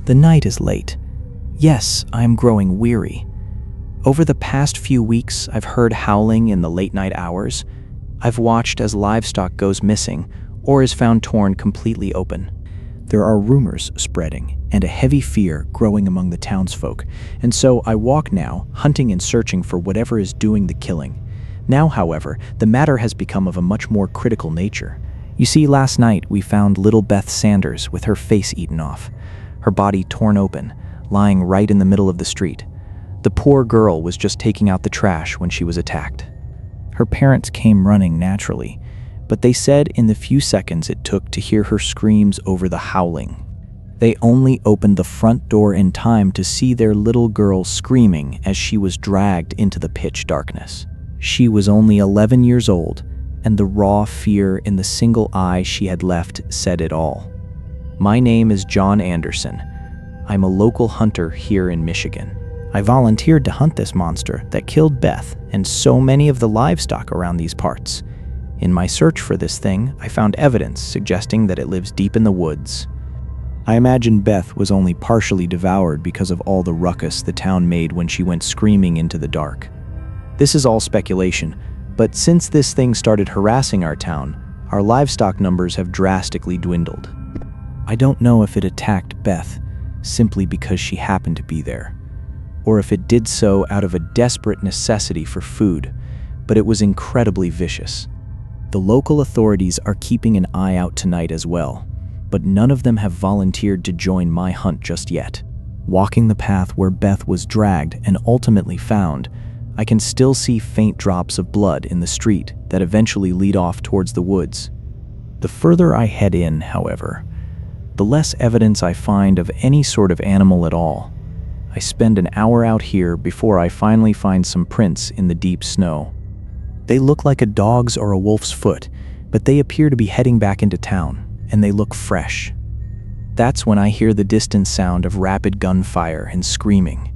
The night is late. Yes, I am growing weary. Over the past few weeks, I've heard howling in the late-night hours. I've watched as livestock goes missing or is found torn completely open. There are rumors spreading and a heavy fear growing among the townsfolk, and so I walk now, hunting and searching for whatever is doing the killing. Now, however, the matter has become of a much more critical nature. You see, last night we found little Beth Sanders with her face eaten off, her body torn open, lying right in the middle of the street. The poor girl was just taking out the trash when she was attacked. Her parents came running naturally, but they said in the few seconds it took to hear her screams over the howling, they only opened the front door in time to see their little girl screaming as she was dragged into the pitch darkness. She was only 11 years old, and the raw fear in the single eye she had left said it all. My name is John Anderson. I'm a local hunter here in Michigan. I volunteered to hunt this monster that killed Beth and so many of the livestock around these parts. In my search for this thing, I found evidence suggesting that it lives deep in the woods. I imagine Beth was only partially devoured because of all the ruckus the town made when she went screaming into the dark. This is all speculation, but since this thing started harassing our town, our livestock numbers have drastically dwindled. I don't know if it attacked Beth simply because she happened to be there, or if it did so out of a desperate necessity for food, but it was incredibly vicious. The local authorities are keeping an eye out tonight as well, but none of them have volunteered to join my hunt just yet. Walking the path where Beth was dragged and ultimately found, I can still see faint drops of blood in the street that eventually lead off towards the woods. The further I head in, however, the less evidence I find of any sort of animal at all. I spend an hour out here before I finally find some prints in the deep snow. They look like a dog's or a wolf's foot, but they appear to be heading back into town, and they look fresh. That's when I hear the distant sound of rapid gunfire and screaming.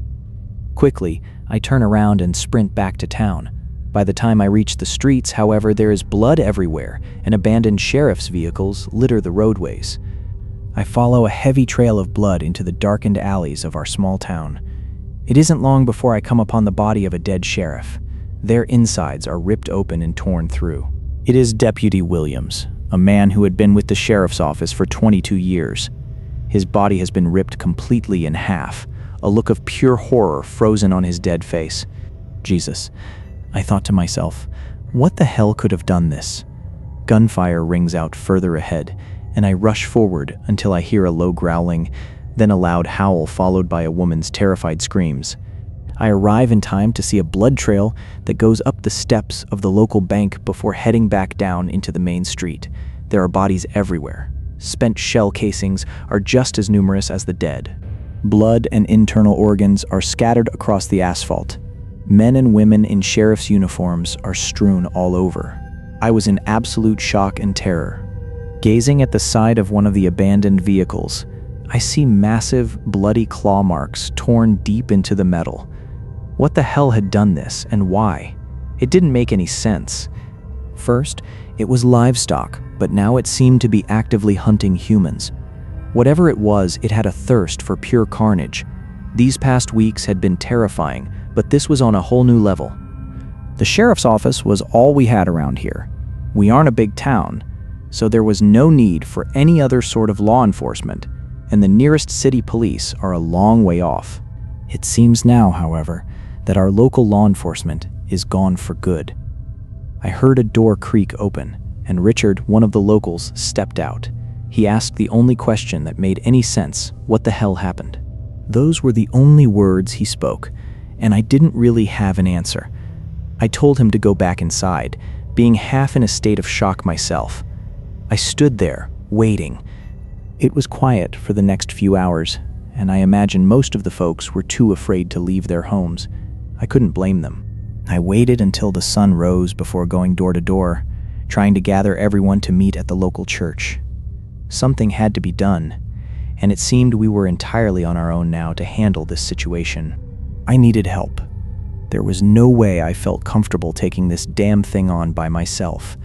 Quickly, I turn around and sprint back to town. By the time I reach the streets, however, there is blood everywhere, and abandoned sheriff's vehicles litter the roadways. I follow a heavy trail of blood into the darkened alleys of our small town. It isn't long before I come upon the body of a dead sheriff. Their insides are ripped open and torn through. It is Deputy Williams, a man who had been with the sheriff's office for 22 years. His body has been ripped completely in half, a look of pure horror frozen on his dead face. Jesus, I thought to myself, what the hell could have done this? Gunfire rings out further ahead, and I rush forward until I hear a low growling, then a loud howl followed by a woman's terrified screams. I arrive in time to see a blood trail that goes up the steps of the local bank before heading back down into the main street. There are bodies everywhere. Spent shell casings are just as numerous as the dead. Blood and internal organs are scattered across the asphalt. Men and women in sheriff's uniforms are strewn all over. I was in absolute shock and terror. Gazing at the side of one of the abandoned vehicles, I see massive, bloody claw marks torn deep into the metal. What the hell had done this, and why? It didn't make any sense. First, it was livestock, but now it seemed to be actively hunting humans. Whatever it was, it had a thirst for pure carnage. These past weeks had been terrifying, but this was on a whole new level. The sheriff's office was all we had around here. We aren't a big town, so there was no need for any other sort of law enforcement, and the nearest city police are a long way off. It seems now, however, that our local law enforcement is gone for good. I heard a door creak open, and Richard, one of the locals, stepped out. He asked the only question that made any sense: what the hell happened? Those were the only words he spoke, and I didn't really have an answer. I told him to go back inside, being half in a state of shock myself. I stood there, waiting. It was quiet for the next few hours, and I imagine most of the folks were too afraid to leave their homes. I couldn't blame them. I waited until the sun rose before going door to door, trying to gather everyone to meet at the local church. Something had to be done, and it seemed we were entirely on our own now to handle this situation. I needed help. There was no way I felt comfortable taking this damn thing on by myself.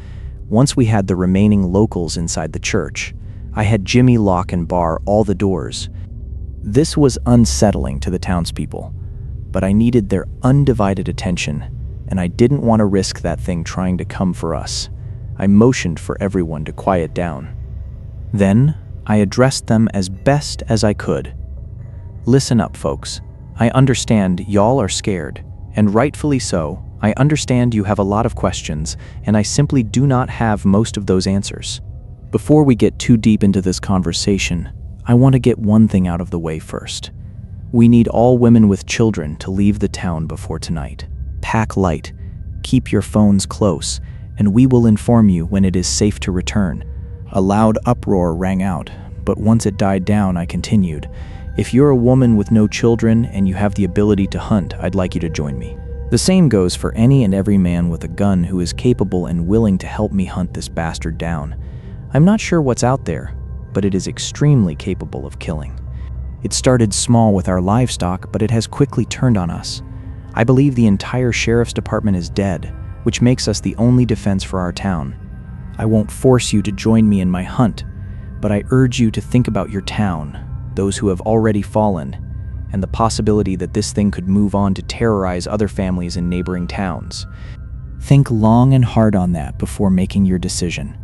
Once we had the remaining locals inside the church, I had Jimmy lock and bar all the doors. This was unsettling to the townspeople, but I needed their undivided attention, and I didn't want to risk that thing trying to come for us. I motioned for everyone to quiet down. Then, I addressed them as best as I could. Listen up, folks. I understand y'all are scared, and rightfully so. I understand you have a lot of questions, and I simply do not have most of those answers. Before we get too deep into this conversation, I want to get one thing out of the way first. We need all women with children to leave the town before tonight. Pack light, keep your phones close, and we will inform you when it is safe to return. A loud uproar rang out, but once it died down, I continued. If you're a woman with no children and you have the ability to hunt, I'd like you to join me. The same goes for any and every man with a gun who is capable and willing to help me hunt this bastard down. I'm not sure what's out there, but it is extremely capable of killing. It started small with our livestock, but it has quickly turned on us. I believe the entire sheriff's department is dead, which makes us the only defense for our town. I won't force you to join me in my hunt, but I urge you to think about your town, those who have already fallen, and the possibility that this thing could move on to terrorize other families in neighboring towns. Think long and hard on that before making your decision.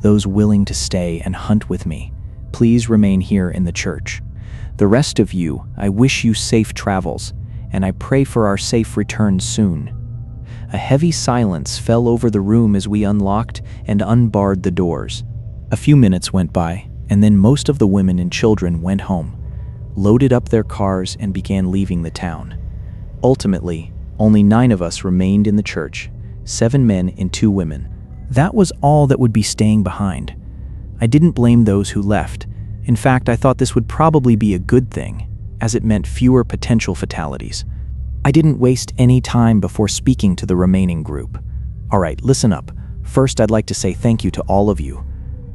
Those willing to stay and hunt with me, please remain here in the church. The rest of you, I wish you safe travels, and I pray for our safe return soon. A heavy silence fell over the room as we unlocked and unbarred the doors. A few minutes went by, and then most of the women and children went home, loaded up their cars, and began leaving the town. Ultimately, only 9 of us remained in the church, 7 men and 2 women. That was all that would be staying behind. I didn't blame those who left. In fact, I thought this would probably be a good thing, as it meant fewer potential fatalities. I didn't waste any time before speaking to the remaining group. All right, listen up. First, I'd like to say thank you to all of you.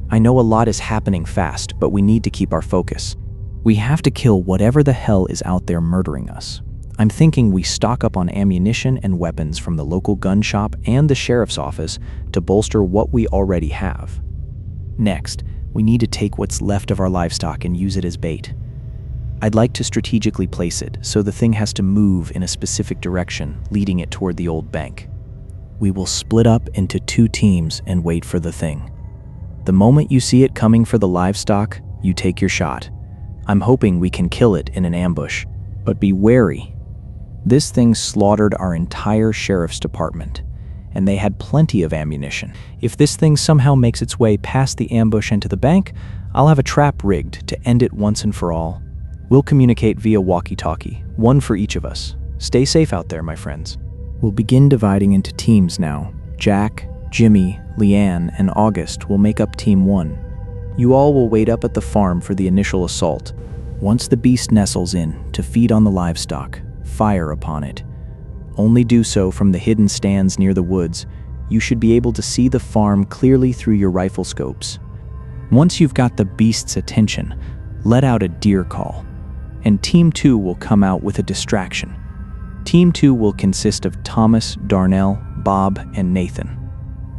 I know a lot is happening fast, but we need to keep our focus. We have to kill whatever the hell is out there murdering us. I'm thinking we stock up on ammunition and weapons from the local gun shop and the sheriff's office to bolster what we already have. Next, we need to take what's left of our livestock and use it as bait. I'd like to strategically place it so the thing has to move in a specific direction, leading it toward the old bank. We will split up into 2 teams and wait for the thing. The moment you see it coming for the livestock, you take your shot. I'm hoping we can kill it in an ambush, but be wary. This thing slaughtered our entire sheriff's department, and they had plenty of ammunition. If this thing somehow makes its way past the ambush and to the bank, I'll have a trap rigged to end it once and for all. We'll communicate via walkie-talkie, 1 for each of us. Stay safe out there, my friends. We'll begin dividing into teams now. Jack, Jimmy, Leanne, and August will make up Team 1. You all will wait up at the farm for the initial assault. Once the beast nestles in to feed on the livestock, fire upon it. Only do so from the hidden stands near the woods. You should be able to see the farm clearly through your rifle scopes. Once you've got the beast's attention, let out a deer call, and Team 2 will come out with a distraction. Team 2 will consist of Thomas, Darnell, Bob, and Nathan.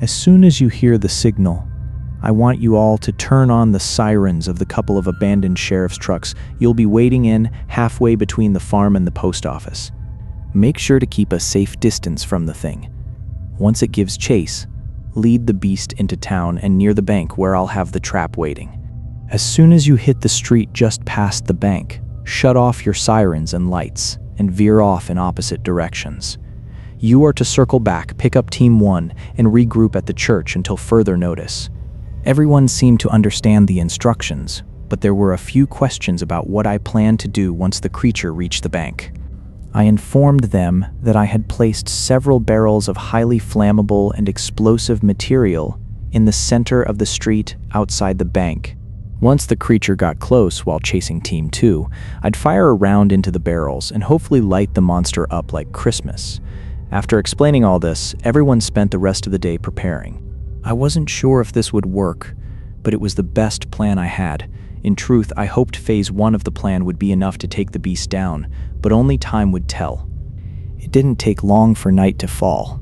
As soon as you hear the signal, I want you all to turn on the sirens of the couple of abandoned sheriff's trucks you'll be waiting in halfway between the farm and the post office. Make sure to keep a safe distance from the thing. Once it gives chase, lead the beast into town and near the bank where I'll have the trap waiting. As soon as you hit the street just past the bank, shut off your sirens and lights and veer off in opposite directions. You are to circle back, pick up Team 1, and regroup at the church until further notice. Everyone seemed to understand the instructions, but there were a few questions about what I planned to do once the creature reached the bank. I informed them that I had placed several barrels of highly flammable and explosive material in the center of the street outside the bank. Once the creature got close while chasing Team 2, I'd fire a round into the barrels and hopefully light the monster up like Christmas. After explaining all this, everyone spent the rest of the day preparing. I wasn't sure if this would work, but it was the best plan I had. In truth, I hoped Phase 1 of the plan would be enough to take the beast down, but only time would tell. It didn't take long for night to fall.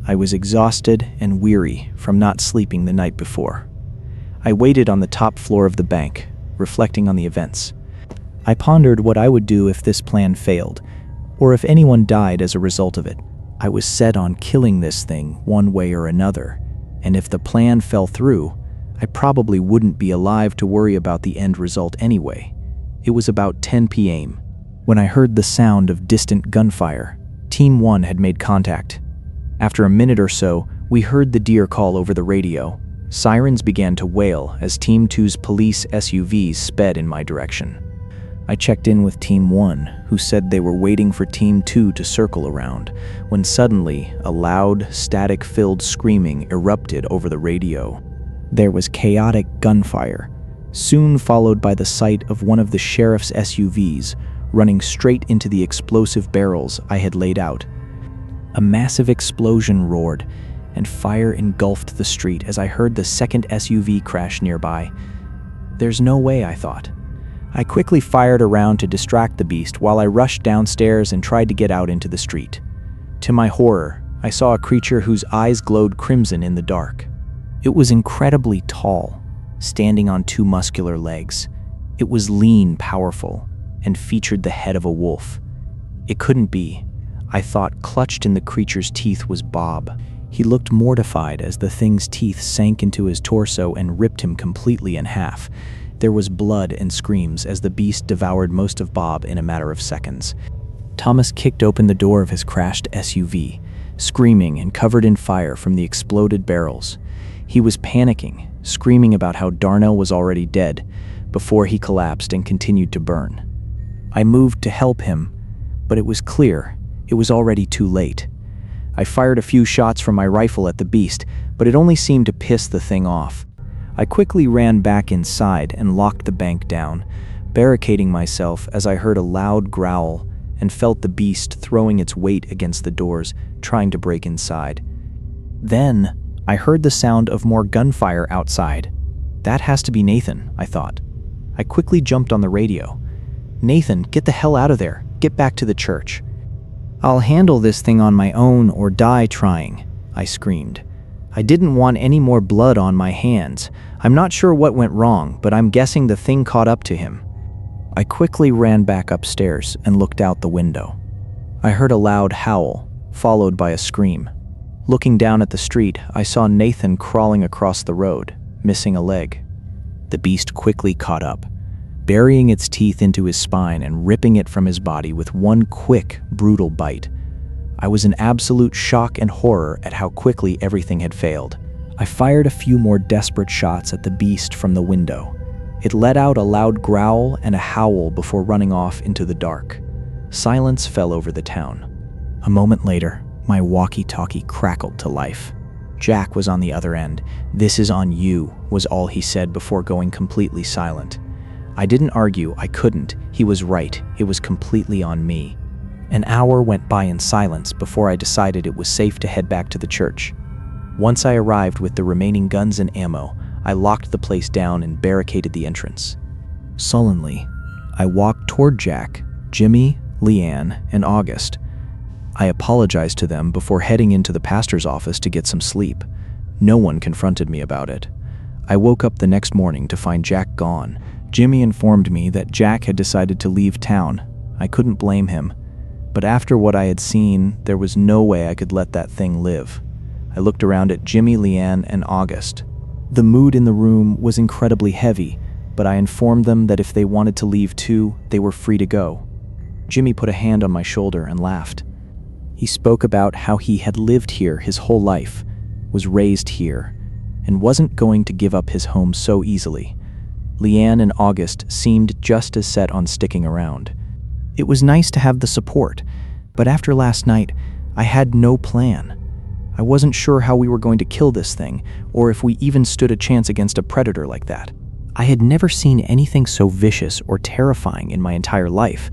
I was exhausted and weary from not sleeping the night before. I waited on the top floor of the bank, reflecting on the events. I pondered what I would do if this plan failed, or if anyone died as a result of it. I was set on killing this thing one way or another, and if the plan fell through, I probably wouldn't be alive to worry about the end result anyway. It was about 10 p.m. when I heard the sound of distant gunfire. Team 1 had made contact. After a minute or so, we heard the deer call over the radio. Sirens began to wail as Team 2's police SUVs sped in my direction. I checked in with Team 1, who said they were waiting for Team 2 to circle around, when suddenly a loud, static-filled screaming erupted over the radio. There was chaotic gunfire, soon followed by the sight of one of the sheriff's SUVs running straight into the explosive barrels I had laid out. A massive explosion roared, and fire engulfed the street as I heard the second SUV crash nearby. There's no way, I thought. I quickly fired around to distract the beast while I rushed downstairs and tried to get out into the street. To my horror, I saw a creature whose eyes glowed crimson in the dark. It was incredibly tall, standing on two muscular legs. It was lean, powerful, and featured the head of a wolf. It couldn't be. I thought clutched in the creature's teeth was Bob. He looked mortified as the thing's teeth sank into his torso and ripped him completely in half. There was blood and screams as the beast devoured most of Bob in a matter of seconds. Thomas kicked open the door of his crashed SUV, screaming and covered in fire from the exploded barrels. He was panicking, screaming about how Darnell was already dead, before he collapsed and continued to burn. I moved to help him, but it was clear it was already too late. I fired a few shots from my rifle at the beast, but it only seemed to piss the thing off. I quickly ran back inside and locked the bank down, barricading myself as I heard a loud growl and felt the beast throwing its weight against the doors, trying to break inside. Then, I heard the sound of more gunfire outside. That has to be Nathan, I thought. I quickly jumped on the radio. "Nathan, get the hell out of there. Get back to the church." "I'll handle this thing on my own or die trying," I screamed. I didn't want any more blood on my hands. I'm not sure what went wrong, but I'm guessing the thing caught up to him. I quickly ran back upstairs and looked out the window. I heard a loud howl, followed by a scream. Looking down at the street, I saw Nathan crawling across the road, missing a leg. The beast quickly caught up, burying its teeth into his spine and ripping it from his body with one quick, brutal bite. I was in absolute shock and horror at how quickly everything had failed. I fired a few more desperate shots at the beast from the window. It let out a loud growl and a howl before running off into the dark. Silence fell over the town. A moment later, my walkie-talkie crackled to life. Jack was on the other end. "This is on you," was all he said before going completely silent. I didn't argue, I couldn't. He was right, it was completely on me. An hour went by in silence before I decided it was safe to head back to the church. Once I arrived with the remaining guns and ammo, I locked the place down and barricaded the entrance. Sullenly, I walked toward Jack, Jimmy, Leanne, and August. I apologized to them before heading into the pastor's office to get some sleep. No one confronted me about it. I woke up the next morning to find Jack gone. Jimmy informed me that Jack had decided to leave town. I couldn't blame him. But after what I had seen, there was no way I could let that thing live. I looked around at Jimmy, Leanne, and August. The mood in the room was incredibly heavy, but I informed them that if they wanted to leave too, they were free to go. Jimmy put a hand on my shoulder and laughed. He spoke about how he had lived here his whole life, was raised here, and wasn't going to give up his home so easily. Leanne and August seemed just as set on sticking around. It was nice to have the support, but after last night, I had no plan. I wasn't sure how we were going to kill this thing, or if we even stood a chance against a predator like that. I had never seen anything so vicious or terrifying in my entire life.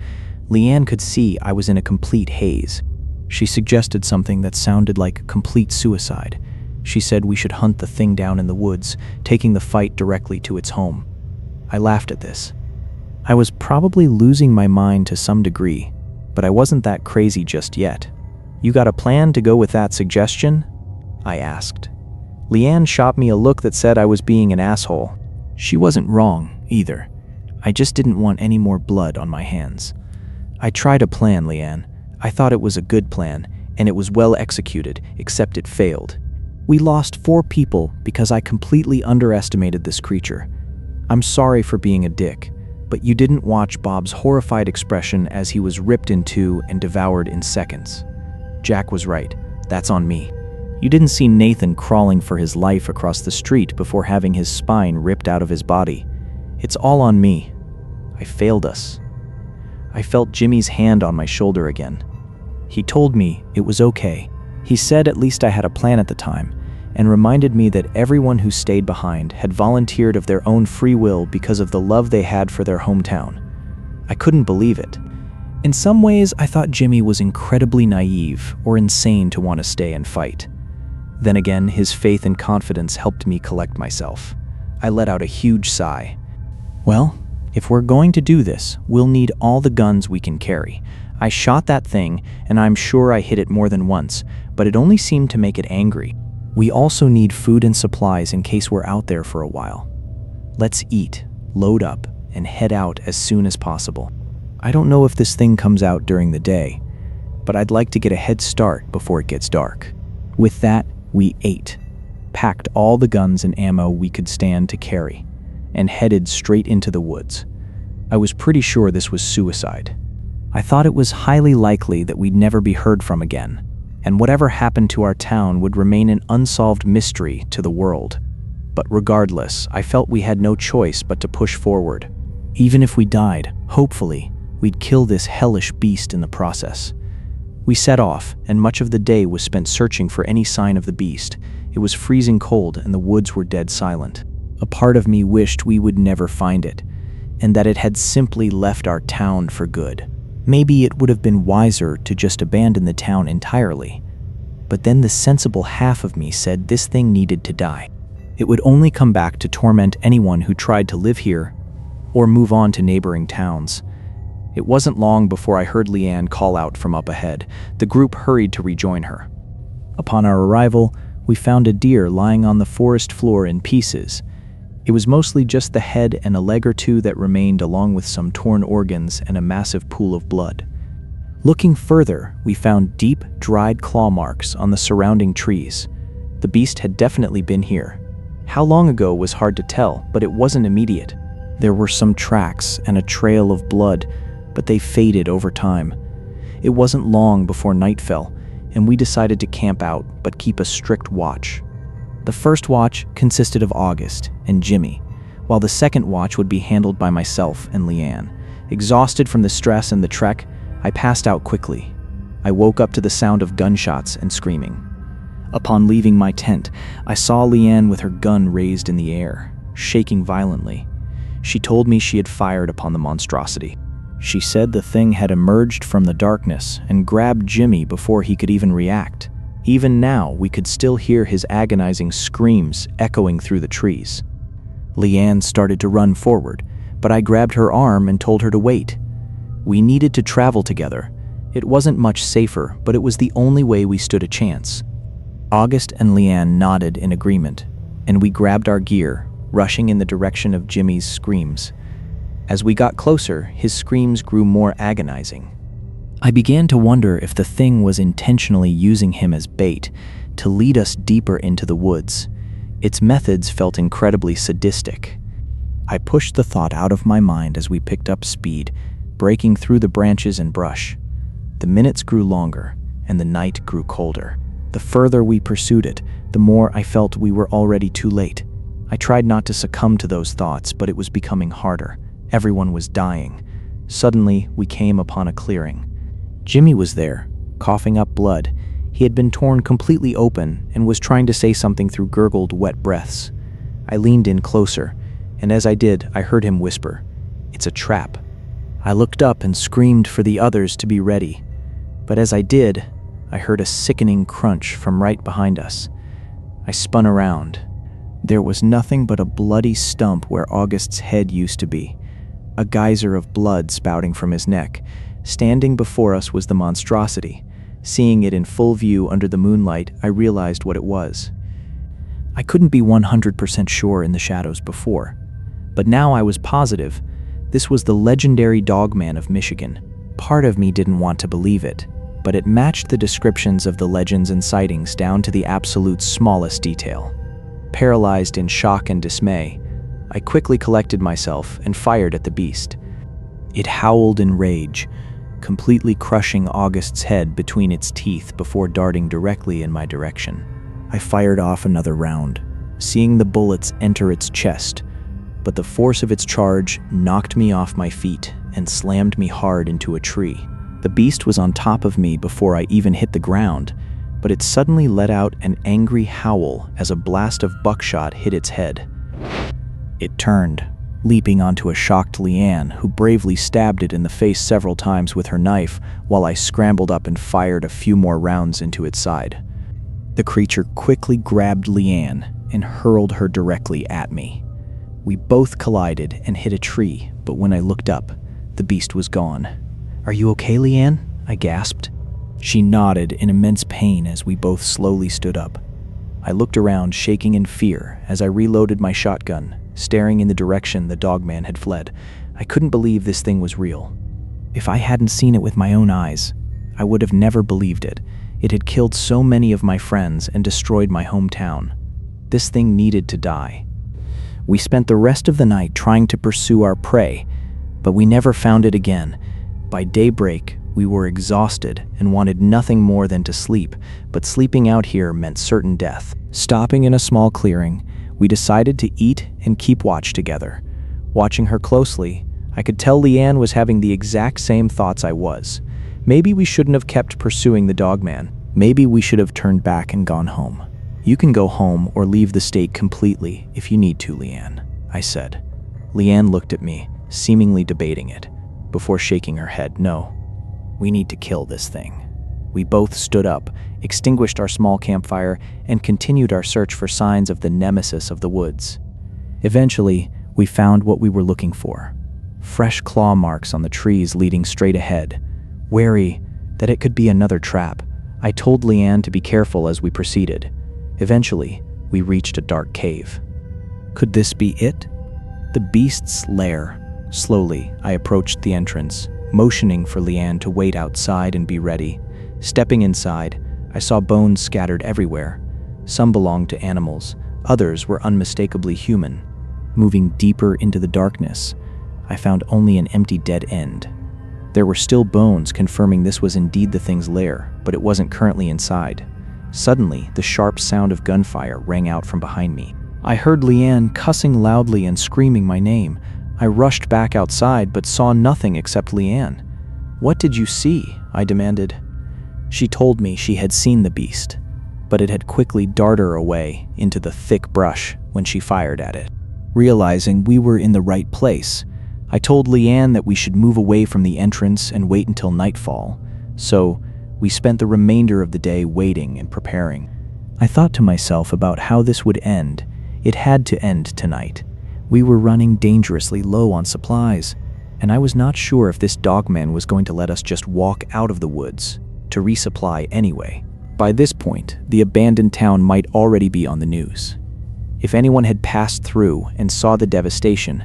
Leanne could see I was in a complete haze. She suggested something that sounded like complete suicide. She said we should hunt the thing down in the woods, taking the fight directly to its home. I laughed at this. I was probably losing my mind to some degree, but I wasn't that crazy just yet. "You got a plan to go with that suggestion?" I asked. Leanne shot me a look that said I was being an asshole. She wasn't wrong, either. I just didn't want any more blood on my hands. I tried a plan, Leanne. I thought it was a good plan, and it was well executed, except it failed. We lost 4 people because I completely underestimated this creature. I'm sorry for being a dick, but you didn't watch Bob's horrified expression as he was ripped in two and devoured in seconds. Jack was right. That's on me. You didn't see Nathan crawling for his life across the street before having his spine ripped out of his body. It's all on me. I failed us. I felt Jimmy's hand on my shoulder again. He told me it was okay. He said at least I had a plan at the time, and reminded me that everyone who stayed behind had volunteered of their own free will because of the love they had for their hometown. I couldn't believe it. In some ways, I thought Jimmy was incredibly naive or insane to want to stay and fight. Then again, his faith and confidence helped me collect myself. I let out a huge sigh. Well, if we're going to do this, we'll need all the guns we can carry. I shot that thing, and I'm sure I hit it more than once, but it only seemed to make it angry. We also need food and supplies in case we're out there for a while. Let's eat, load up, and head out as soon as possible. I don't know if this thing comes out during the day, but I'd like to get a head start before it gets dark. With that, we ate, packed all the guns and ammo we could stand to carry, and headed straight into the woods. I was pretty sure this was suicide. I thought it was highly likely that we'd never be heard from again, and whatever happened to our town would remain an unsolved mystery to the world. But regardless, I felt we had no choice but to push forward. Even if we died, hopefully, we'd kill this hellish beast in the process. We set off, and much of the day was spent searching for any sign of the beast. It was freezing cold, and the woods were dead silent. A part of me wished we would never find it, and that it had simply left our town for good. Maybe it would have been wiser to just abandon the town entirely. But then the sensible half of me said this thing needed to die. It would only come back to torment anyone who tried to live here or move on to neighboring towns. It wasn't long before I heard Leanne call out from up ahead. The group hurried to rejoin her. Upon our arrival, we found a deer lying on the forest floor in pieces. It was mostly just the head and a leg or two that remained, along with some torn organs and a massive pool of blood. Looking further, we found deep, dried claw marks on the surrounding trees. The beast had definitely been here. How long ago was hard to tell, but it wasn't immediate. There were some tracks and a trail of blood, but they faded over time. It wasn't long before night fell, and we decided to camp out but keep a strict watch. The first watch consisted of August and Jimmy, while the second watch would be handled by myself and Leanne. Exhausted from the stress and the trek, I passed out quickly. I woke up to the sound of gunshots and screaming. Upon leaving my tent, I saw Leanne with her gun raised in the air, shaking violently. She told me she had fired upon the monstrosity. She said the thing had emerged from the darkness and grabbed Jimmy before he could even react. Even now, we could still hear his agonizing screams echoing through the trees. Leanne started to run forward, but I grabbed her arm and told her to wait. We needed to travel together. It wasn't much safer, but it was the only way we stood a chance. August and Leanne nodded in agreement, and we grabbed our gear, rushing in the direction of Jimmy's screams. As we got closer, his screams grew more agonizing. I began to wonder if the thing was intentionally using him as bait to lead us deeper into the woods. Its methods felt incredibly sadistic. I pushed the thought out of my mind as we picked up speed, breaking through the branches and brush. The minutes grew longer, and the night grew colder. The further we pursued it, the more I felt we were already too late. I tried not to succumb to those thoughts, but it was becoming harder. Everyone was dying. Suddenly, we came upon a clearing. Jimmy was there, coughing up blood. He had been torn completely open and was trying to say something through gurgled, wet breaths. I leaned in closer, and as I did, I heard him whisper, "It's a trap." I looked up and screamed for the others to be ready. But as I did, I heard a sickening crunch from right behind us. I spun around. There was nothing but a bloody stump where August's head used to be, a geyser of blood spouting from his neck. Standing before us was the monstrosity. Seeing it in full view under the moonlight, I realized what it was. I couldn't be 100% sure in the shadows before, but now I was positive. This was the legendary Dogman of Michigan. Part of me didn't want to believe it, but it matched the descriptions of the legends and sightings down to the absolute smallest detail. Paralyzed in shock and dismay, I quickly collected myself and fired at the beast. It howled in rage, completely crushing August's head between its teeth before darting directly in my direction. I fired off another round, seeing the bullets enter its chest, but the force of its charge knocked me off my feet and slammed me hard into a tree. The beast was on top of me before I even hit the ground, but it suddenly let out an angry howl as a blast of buckshot hit its head. It turned, leaping onto a shocked Leanne, who bravely stabbed it in the face several times with her knife while I scrambled up and fired a few more rounds into its side. The creature quickly grabbed Leanne and hurled her directly at me. We both collided and hit a tree, but when I looked up, the beast was gone. "Are you okay, Leanne?" I gasped. She nodded in immense pain as we both slowly stood up. I looked around, shaking in fear, as I reloaded my shotgun, staring in the direction the Dogman had fled. I couldn't believe this thing was real. If I hadn't seen it with my own eyes, I would have never believed it. It had killed so many of my friends and destroyed my hometown. This thing needed to die. We spent the rest of the night trying to pursue our prey, but we never found it again. By daybreak, we were exhausted and wanted nothing more than to sleep, but sleeping out here meant certain death. Stopping in a small clearing, we decided to eat and keep watch together. Watching her closely, I could tell Leanne was having the exact same thoughts I was. Maybe we shouldn't have kept pursuing the Dogman. Maybe we should have turned back and gone home. "You can go home or leave the state completely if you need to, Leanne," I said. Leanne looked at me, seemingly debating it, before shaking her head. "No, we need to kill this thing." We both stood up, extinguished our small campfire, and continued our search for signs of the nemesis of the woods. Eventually, we found what we were looking for: fresh claw marks on the trees leading straight ahead. Wary that it could be another trap, I told Leanne to be careful as we proceeded. Eventually, we reached a dark cave. Could this be it? The beast's lair. Slowly, I approached the entrance, motioning for Leanne to wait outside and be ready. Stepping inside, I saw bones scattered everywhere. Some belonged to animals, others were unmistakably human. Moving deeper into the darkness, I found only an empty dead end. There were still bones confirming this was indeed the thing's lair, but it wasn't currently inside. Suddenly, the sharp sound of gunfire rang out from behind me. I heard Leanne cussing loudly and screaming my name. I rushed back outside but saw nothing except Leanne. "What did you see?" I demanded. She told me she had seen the beast, but it had quickly darted her away into the thick brush when she fired at it. Realizing we were in the right place, I told Leanne that we should move away from the entrance and wait until nightfall, so we spent the remainder of the day waiting and preparing. I thought to myself about how this would end. It had to end tonight. We were running dangerously low on supplies, and I was not sure if this Dogman was going to let us just walk out of the woods to resupply anyway. By this point, the abandoned town might already be on the news. If anyone had passed through and saw the devastation,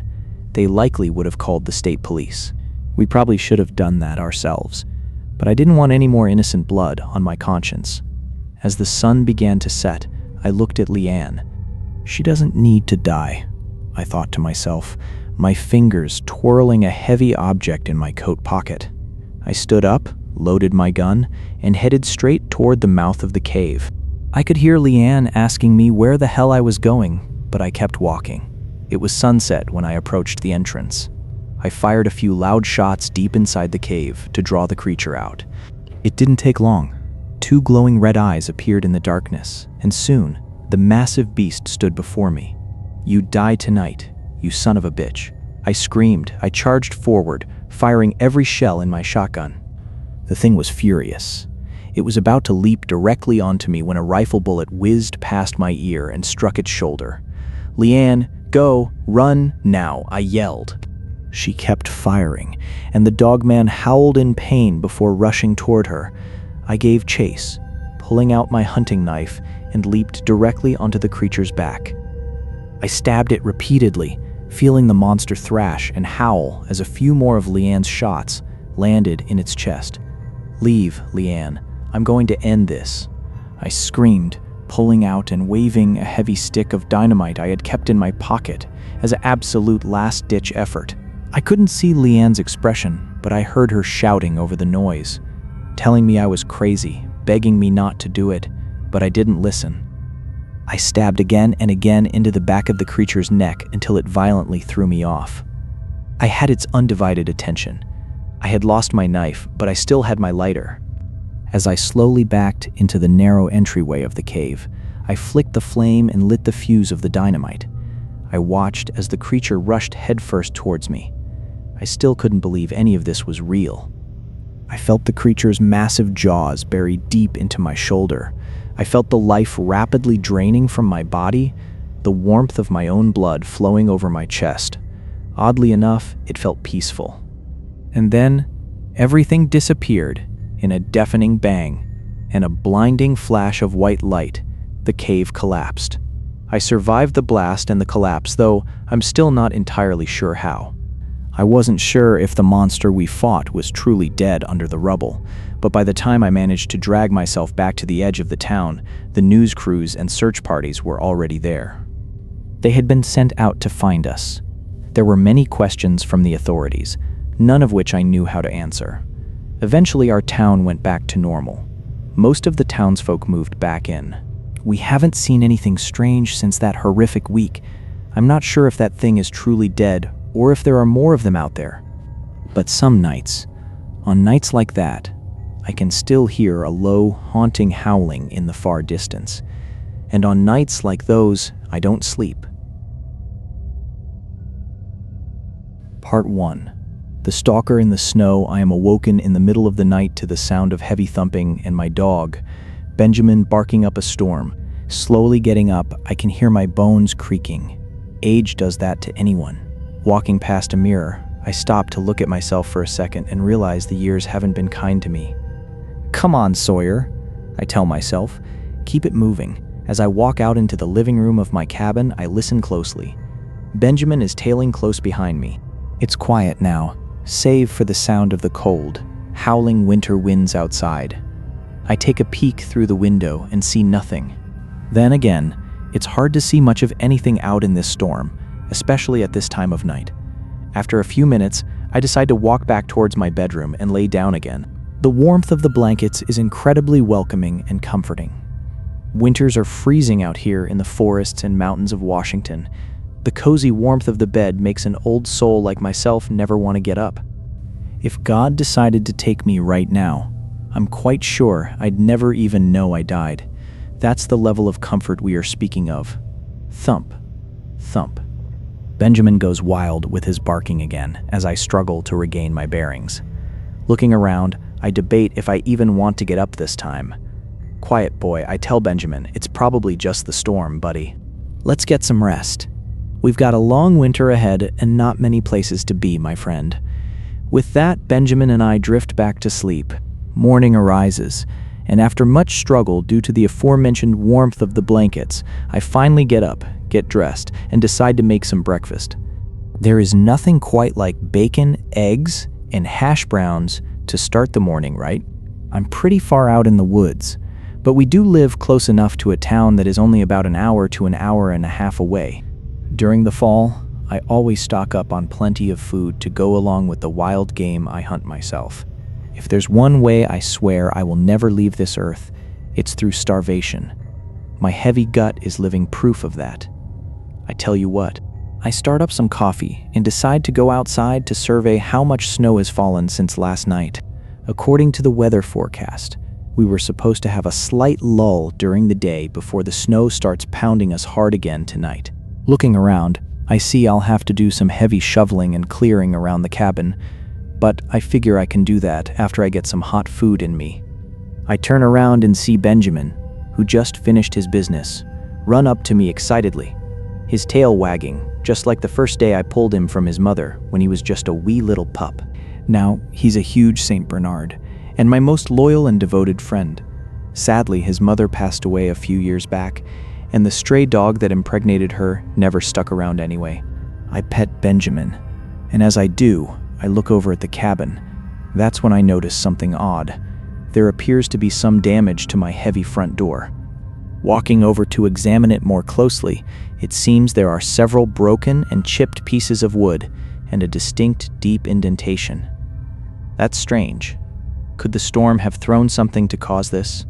they likely would have called the state police. We probably should have done that ourselves, but I didn't want any more innocent blood on my conscience. As the sun began to set, I looked at Leanne. She doesn't need to die, I thought to myself, my fingers twirling a heavy object in my coat pocket. I stood up, loaded my gun, and headed straight toward the mouth of the cave. I could hear Leanne asking me where the hell I was going, but I kept walking. It was sunset when I approached the entrance. I fired a few loud shots deep inside the cave to draw the creature out. It didn't take long. 2 glowing red eyes appeared in the darkness, and soon, the massive beast stood before me. "You die tonight, you son of a bitch." I screamed. I charged forward, firing every shell in my shotgun. The thing was furious. It was about to leap directly onto me when a rifle bullet whizzed past my ear and struck its shoulder. "Leanne, go, run, now," I yelled. She kept firing, and the Dogman howled in pain before rushing toward her. I gave chase, pulling out my hunting knife and leaped directly onto the creature's back. I stabbed it repeatedly, feeling the monster thrash and howl as a few more of Leanne's shots landed in its chest. "Leave, Leanne. I'm going to end this," I screamed, pulling out and waving a heavy stick of dynamite I had kept in my pocket as an absolute last-ditch effort. I couldn't see Leanne's expression, but I heard her shouting over the noise, telling me I was crazy, begging me not to do it, but I didn't listen. I stabbed again and again into the back of the creature's neck until it violently threw me off. I had its undivided attention. I had lost my knife, but I still had my lighter. As I slowly backed into the narrow entryway of the cave, I flicked the flame and lit the fuse of the dynamite. I watched as the creature rushed headfirst towards me. I still couldn't believe any of this was real. I felt the creature's massive jaws buried deep into my shoulder. I felt the life rapidly draining from my body, the warmth of my own blood flowing over my chest. Oddly enough, it felt peaceful. And then, everything disappeared in a deafening bang and a blinding flash of white light. The cave collapsed. I survived the blast and the collapse, though I'm still not entirely sure how. I wasn't sure if the monster we fought was truly dead under the rubble, but by the time I managed to drag myself back to the edge of the town, the news crews and search parties were already there. They had been sent out to find us. There were many questions from the authorities, none of which I knew how to answer. Eventually, our town went back to normal. Most of the townsfolk moved back in. "We haven't seen anything strange since that horrific week. I'm not sure if that thing is truly dead or if there are more of them out there. But some nights, on nights like that, I can still hear a low, haunting howling in the far distance. And on nights like those, I don't sleep." Part 1. The stalker in the snow. I am awoken in the middle of the night to the sound of heavy thumping and my dog, Benjamin, barking up a storm. Slowly getting up, I can hear my bones creaking. Age does that to anyone. Walking past a mirror, I stop to look at myself for a second and realize the years haven't been kind to me. "Come on, Sawyer," I tell myself. Keep it moving. As I walk out into the living room of my cabin, I listen closely. Benjamin is tailing close behind me. It's quiet now, save for the sound of the cold, howling winter winds outside. I take a peek through the window and see nothing. Then again, it's hard to see much of anything out in this storm, especially at this time of night. After a few minutes, I decide to walk back towards my bedroom and lay down again. The warmth of the blankets is incredibly welcoming and comforting. Winters are freezing out here in the forests and mountains of Washington. The cozy warmth of the bed makes an old soul like myself never want to get up. If God decided to take me right now, I'm quite sure I'd never even know I died. That's the level of comfort we are speaking of. Thump, thump. Benjamin goes wild with his barking again as I struggle to regain my bearings. Looking around, I debate if I even want to get up this time. "Quiet, boy," I tell Benjamin. "It's probably just the storm, buddy. Let's get some rest. We've got a long winter ahead and not many places to be, my friend." With that, Benjamin and I drift back to sleep. Morning arises, and after much struggle due to the aforementioned warmth of the blankets, I finally get up, get dressed, and decide to make some breakfast. There is nothing quite like bacon, eggs, and hash browns to start the morning, right? I'm pretty far out in the woods, but we do live close enough to a town that is only about an hour to an hour and a half away. During the fall, I always stock up on plenty of food to go along with the wild game I hunt myself. If there's one way I swear I will never leave this earth, it's through starvation. My heavy gut is living proof of that. I tell you what, I start up some coffee and decide to go outside to survey how much snow has fallen since last night. According to the weather forecast, we were supposed to have a slight lull during the day before the snow starts pounding us hard again tonight. Looking around, I see I'll have to do some heavy shoveling and clearing around the cabin, but I figure I can do that after I get some hot food in me. I turn around and see Benjamin, who just finished his business, run up to me excitedly, his tail wagging, just like the first day I pulled him from his mother when he was just a wee little pup. Now, he's a huge Saint Bernard, and my most loyal and devoted friend. Sadly, his mother passed away a few years back, and the stray dog that impregnated her never stuck around anyway. I pet Benjamin, and as I do, I look over at the cabin. That's when I notice something odd. There appears to be some damage to my heavy front door. Walking over to examine it more closely, it seems there are several broken and chipped pieces of wood and a distinct deep indentation. That's strange. Could the storm have thrown something to cause this?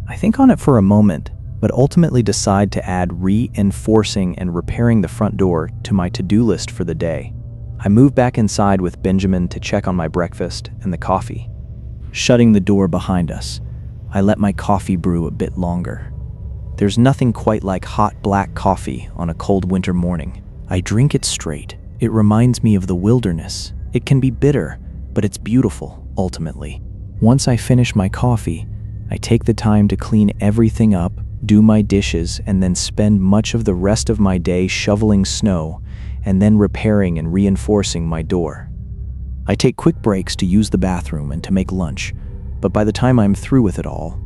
I think on it for a moment, but ultimately decide to add reinforcing and repairing the front door to my to-do list for the day. I move back inside with Benjamin to check on my breakfast and the coffee. Shutting the door behind us, I let my coffee brew a bit longer. There's nothing quite like hot black coffee on a cold winter morning. I drink it straight. It reminds me of the wilderness. It can be bitter, but it's beautiful, ultimately. Once I finish my coffee, I take the time to clean everything up, do my dishes, and then spend much of the rest of my day shoveling snow and then repairing and reinforcing my door. I take quick breaks to use the bathroom and to make lunch, but by the time I'm through with it all,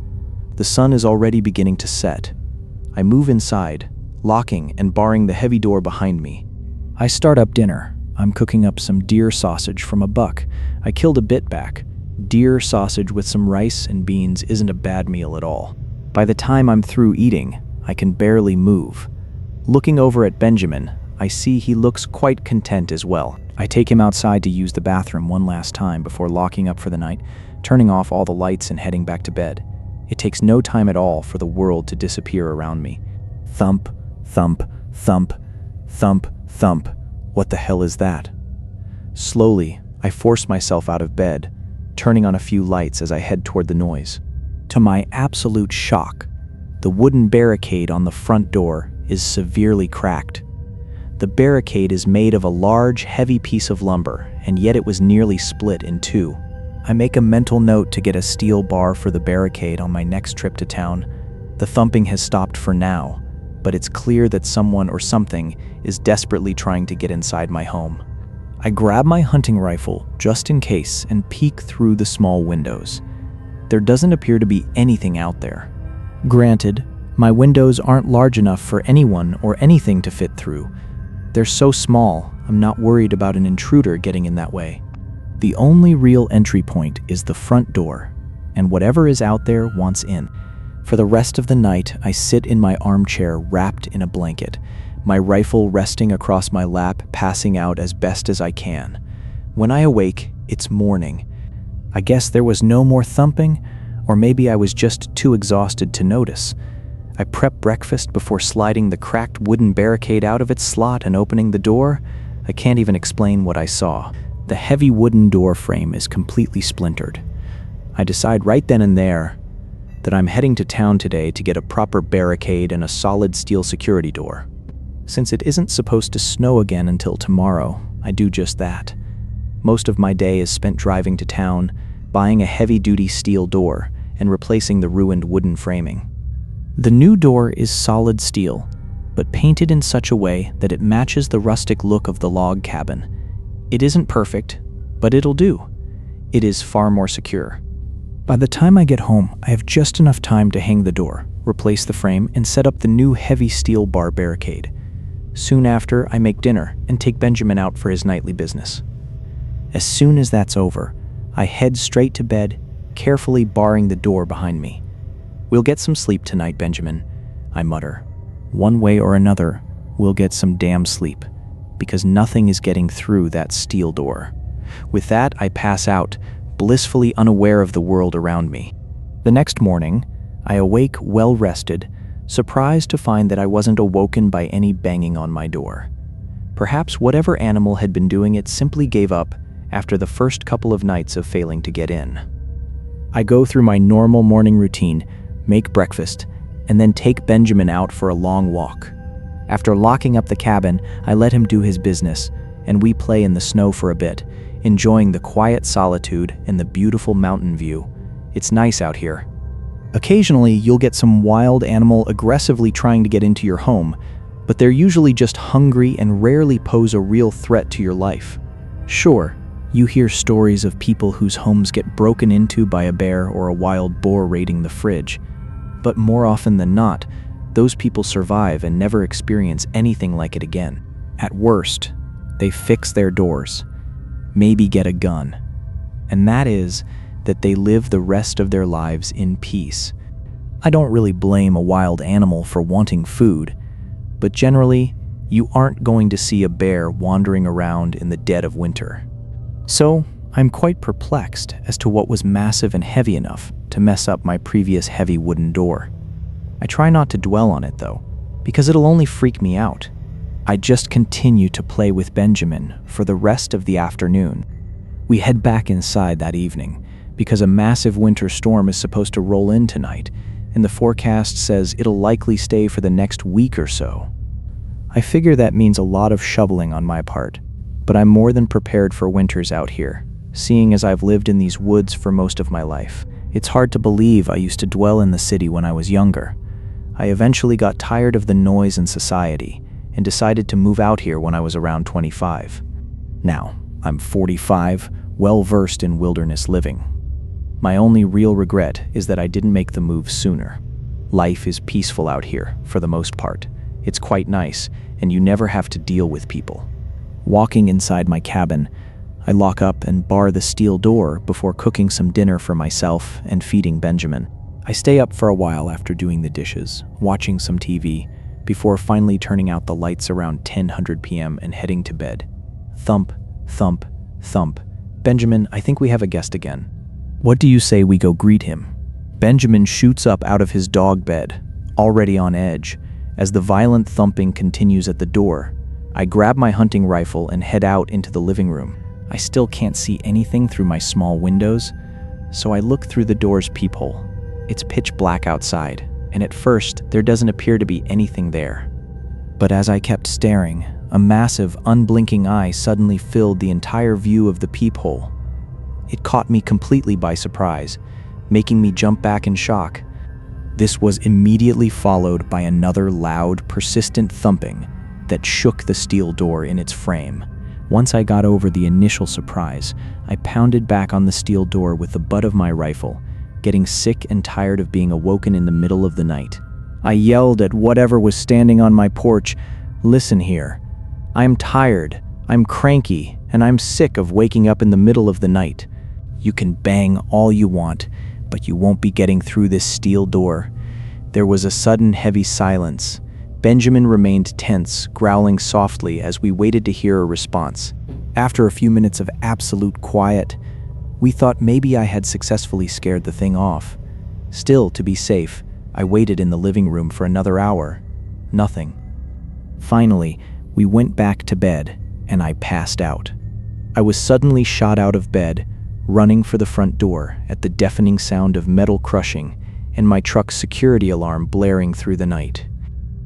the sun is already beginning to set. I move inside, locking and barring the heavy door behind me. I start up dinner. I'm cooking up some deer sausage from a buck I killed a bit back. Deer sausage with some rice and beans isn't a bad meal at all. By the time I'm through eating, I can barely move. Looking over at Benjamin, I see he looks quite content as well. I take him outside to use the bathroom one last time before locking up for the night, turning off all the lights and heading back to bed. It takes no time at all for the world to disappear around me. Thump, thump, thump, thump, thump. What the hell is that? Slowly, I force myself out of bed, turning on a few lights as I head toward the noise. To my absolute shock, the wooden barricade on the front door is severely cracked. The barricade is made of a large, heavy piece of lumber, and yet it was nearly split in two. I make a mental note to get a steel bar for the barricade on my next trip to town. The thumping has stopped for now, but it's clear that someone or something is desperately trying to get inside my home. I grab my hunting rifle just in case and peek through the small windows. There doesn't appear to be anything out there. Granted, my windows aren't large enough for anyone or anything to fit through. They're so small, I'm not worried about an intruder getting in that way. The only real entry point is the front door, and whatever is out there wants in. For the rest of the night, I sit in my armchair wrapped in a blanket, my rifle resting across my lap, passing out as best as I can. When I awake, it's morning. I guess there was no more thumping, or maybe I was just too exhausted to notice. I prep breakfast before sliding the cracked wooden barricade out of its slot and opening the door. I can't even explain what I saw. The heavy wooden door frame is completely splintered. I decide right then and there that I'm heading to town today to get a proper barricade and a solid steel security door. Since it isn't supposed to snow again until tomorrow, I do just that. Most of my day is spent driving to town, buying a heavy-duty steel door, and replacing the ruined wooden framing. The new door is solid steel, but painted in such a way that it matches the rustic look of the log cabin. It isn't perfect, but it'll do. It is far more secure. By the time I get home, I have just enough time to hang the door, replace the frame, and set up the new heavy steel bar barricade. Soon after, I make dinner and take Benjamin out for his nightly business. As soon as that's over, I head straight to bed, carefully barring the door behind me. "We'll get some sleep tonight, Benjamin," I mutter. "One way or another, we'll get some damn sleep, because nothing is getting through that steel door." With that, I pass out, blissfully unaware of the world around me. The next morning, I awake well-rested, surprised to find that I wasn't awoken by any banging on my door. Perhaps whatever animal had been doing it simply gave up after the first couple of nights of failing to get in. I go through my normal morning routine, make breakfast, and then take Benjamin out for a long walk. After locking up the cabin, I let him do his business, and we play in the snow for a bit, enjoying the quiet solitude and the beautiful mountain view. It's nice out here. Occasionally, you'll get some wild animal aggressively trying to get into your home, but they're usually just hungry and rarely pose a real threat to your life. Sure, you hear stories of people whose homes get broken into by a bear or a wild boar raiding the fridge, but more often than not, those people survive and never experience anything like it again. At worst, they fix their doors, maybe get a gun, and that is that they live the rest of their lives in peace. I don't really blame a wild animal for wanting food, but generally, you aren't going to see a bear wandering around in the dead of winter. So, I'm quite perplexed as to what was massive and heavy enough to mess up my previous heavy wooden door. I try not to dwell on it though, because it'll only freak me out. I just continue to play with Benjamin for the rest of the afternoon. We head back inside that evening, because a massive winter storm is supposed to roll in tonight, and the forecast says it'll likely stay for the next week or so. I figure that means a lot of shoveling on my part, but I'm more than prepared for winters out here, seeing as I've lived in these woods for most of my life. It's hard to believe I used to dwell in the city when I was younger. I eventually got tired of the noise and society, and decided to move out here when I was around 25. Now, I'm 45, well-versed in wilderness living. My only real regret is that I didn't make the move sooner. Life is peaceful out here, for the most part. It's quite nice, and you never have to deal with people. Walking inside my cabin, I lock up and bar the steel door before cooking some dinner for myself and feeding Benjamin. I stay up for a while after doing the dishes, watching some TV, before finally turning out the lights around 10:00 p.m. and heading to bed. Thump, thump, thump. Benjamin, I think we have a guest again. What do you say we go greet him? Benjamin shoots up out of his dog bed, already on edge, as the violent thumping continues at the door. I grab my hunting rifle and head out into the living room. I still can't see anything through my small windows, so I look through the door's peephole. It's pitch black outside, and at first, there doesn't appear to be anything there. But as I kept staring, a massive, unblinking eye suddenly filled the entire view of the peephole. It caught me completely by surprise, making me jump back in shock. This was immediately followed by another loud, persistent thumping that shook the steel door in its frame. Once I got over the initial surprise, I pounded back on the steel door with the butt of my rifle, getting sick and tired of being awoken in the middle of the night. I yelled at whatever was standing on my porch, "Listen here. I'm tired, I'm cranky, and I'm sick of waking up in the middle of the night. You can bang all you want, but you won't be getting through this steel door." There was a sudden heavy silence. Benjamin remained tense, growling softly as we waited to hear a response. After a few minutes of absolute quiet, we thought maybe I had successfully scared the thing off. Still, to be safe, I waited in the living room for another hour. Nothing. Finally, we went back to bed, and I passed out. I was suddenly shot out of bed, running for the front door at the deafening sound of metal crushing and my truck's security alarm blaring through the night.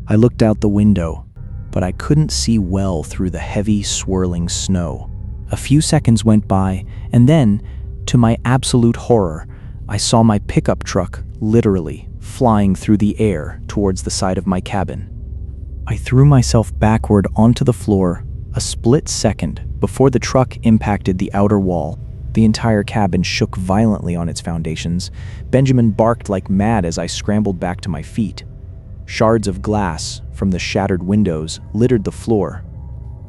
I looked out the window, but I couldn't see well through the heavy, swirling snow. A few seconds went by, and then, to my absolute horror, I saw my pickup truck literally flying through the air towards the side of my cabin. I threw myself backward onto the floor a split second before the truck impacted the outer wall. The entire cabin shook violently on its foundations. Benjamin barked like mad as I scrambled back to my feet. Shards of glass from the shattered windows littered the floor.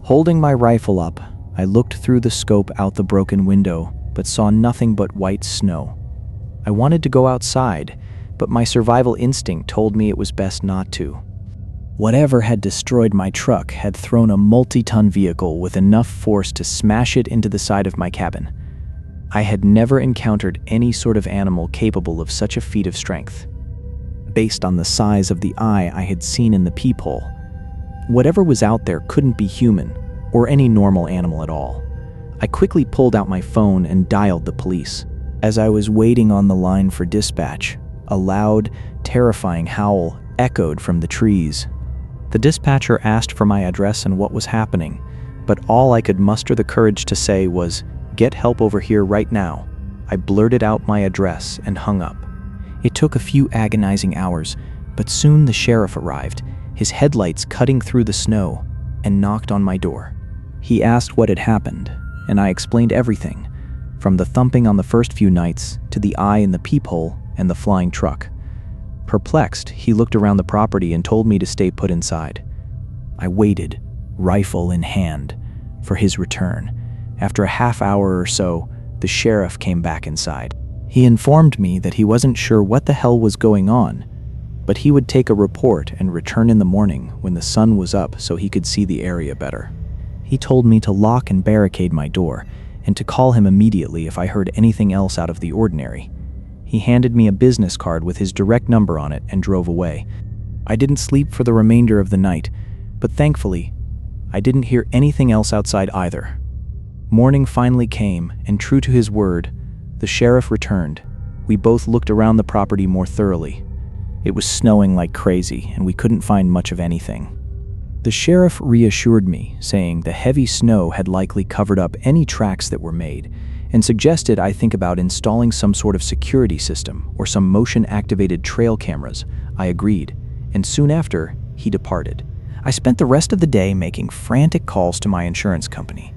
Holding my rifle up, I looked through the scope out the broken window, but saw nothing but white snow. I wanted to go outside, but my survival instinct told me it was best not to. Whatever had destroyed my truck had thrown a multi-ton vehicle with enough force to smash it into the side of my cabin. I had never encountered any sort of animal capable of such a feat of strength. Based on the size of the eye I had seen in the peephole, whatever was out there couldn't be human or any normal animal at all. I quickly pulled out my phone and dialed the police. As I was waiting on the line for dispatch, a loud, terrifying howl echoed from the trees. The dispatcher asked for my address and what was happening, but all I could muster the courage to say was, "Get help over here right now." I blurted out my address and hung up. It took a few agonizing hours, but soon the sheriff arrived, his headlights cutting through the snow, and knocked on my door. He asked what had happened, and I explained everything, from the thumping on the first few nights to the eye in the peephole and the flying truck. Perplexed, he looked around the property and told me to stay put inside. I waited, rifle in hand, for his return. After a half hour or so, the sheriff came back inside. He informed me that he wasn't sure what the hell was going on, but he would take a report and return in the morning when the sun was up so he could see the area better. He told me to lock and barricade my door and to call him immediately if I heard anything else out of the ordinary. He handed me a business card with his direct number on it and drove away. I didn't sleep for the remainder of the night, but thankfully, I didn't hear anything else outside either. Morning finally came, and true to his word, the sheriff returned. We both looked around the property more thoroughly. It was snowing like crazy, and we couldn't find much of anything. The sheriff reassured me, saying the heavy snow had likely covered up any tracks that were made, and suggested I think about installing some sort of security system or some motion-activated trail cameras. I agreed, and soon after, he departed. I spent the rest of the day making frantic calls to my insurance company,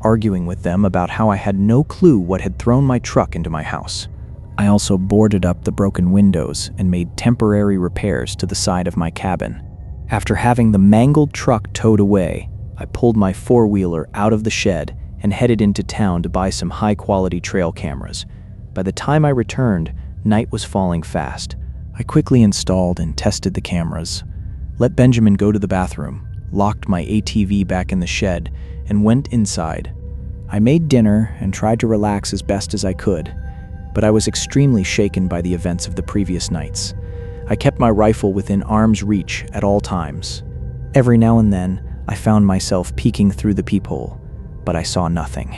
arguing with them about how I had no clue what had thrown my truck into my house. I also boarded up the broken windows and made temporary repairs to the side of my cabin. After having the mangled truck towed away, I pulled my four-wheeler out of the shed and headed into town to buy some high-quality trail cameras. By the time I returned, night was falling fast. I quickly installed and tested the cameras, let Benjamin go to the bathroom, locked my ATV back in the shed, and went inside. I made dinner and tried to relax as best as I could, but I was extremely shaken by the events of the previous nights. I kept my rifle within arm's reach at all times. Every now and then, I found myself peeking through the peephole, but I saw nothing.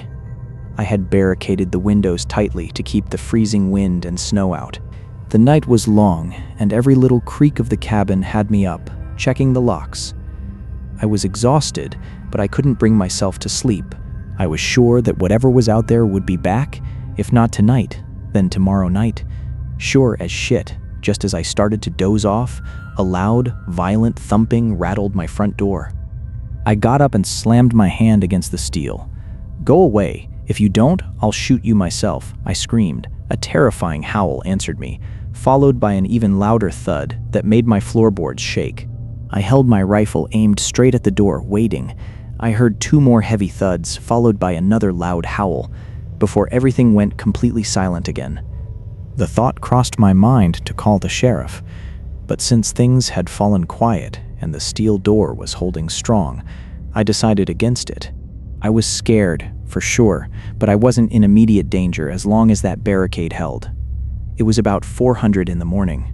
I had barricaded the windows tightly to keep the freezing wind and snow out. The night was long, and every little creak of the cabin had me up, checking the locks. I was exhausted, but I couldn't bring myself to sleep. I was sure that whatever was out there would be back, if not tonight, then tomorrow night. Sure as shit, just as I started to doze off, a loud, violent thumping rattled my front door. I got up and slammed my hand against the steel. "Go away. If you don't, I'll shoot you myself," I screamed. A terrifying howl answered me, followed by an even louder thud that made my floorboards shake. I held my rifle aimed straight at the door, waiting. I heard two more heavy thuds, followed by another loud howl, before everything went completely silent again. The thought crossed my mind to call the sheriff, but since things had fallen quiet and the steel door was holding strong, I decided against it. I was scared, for sure, but I wasn't in immediate danger as long as that barricade held. It was about 400 in the morning.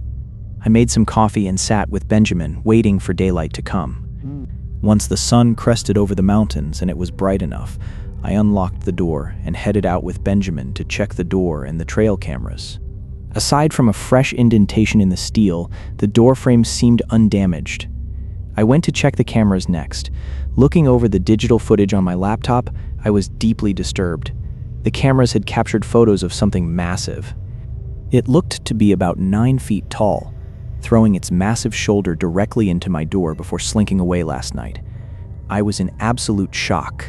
I made some coffee and sat with Benjamin, waiting for daylight to come. Once the sun crested over the mountains and it was bright enough, I unlocked the door and headed out with Benjamin to check the door and the trail cameras. Aside from a fresh indentation in the steel, the door frame seemed undamaged. I went to check the cameras next. Looking over the digital footage on my laptop, I was deeply disturbed. The cameras had captured photos of something massive. It looked to be about 9 feet tall, throwing its massive shoulder directly into my door before slinking away last night. I was in absolute shock.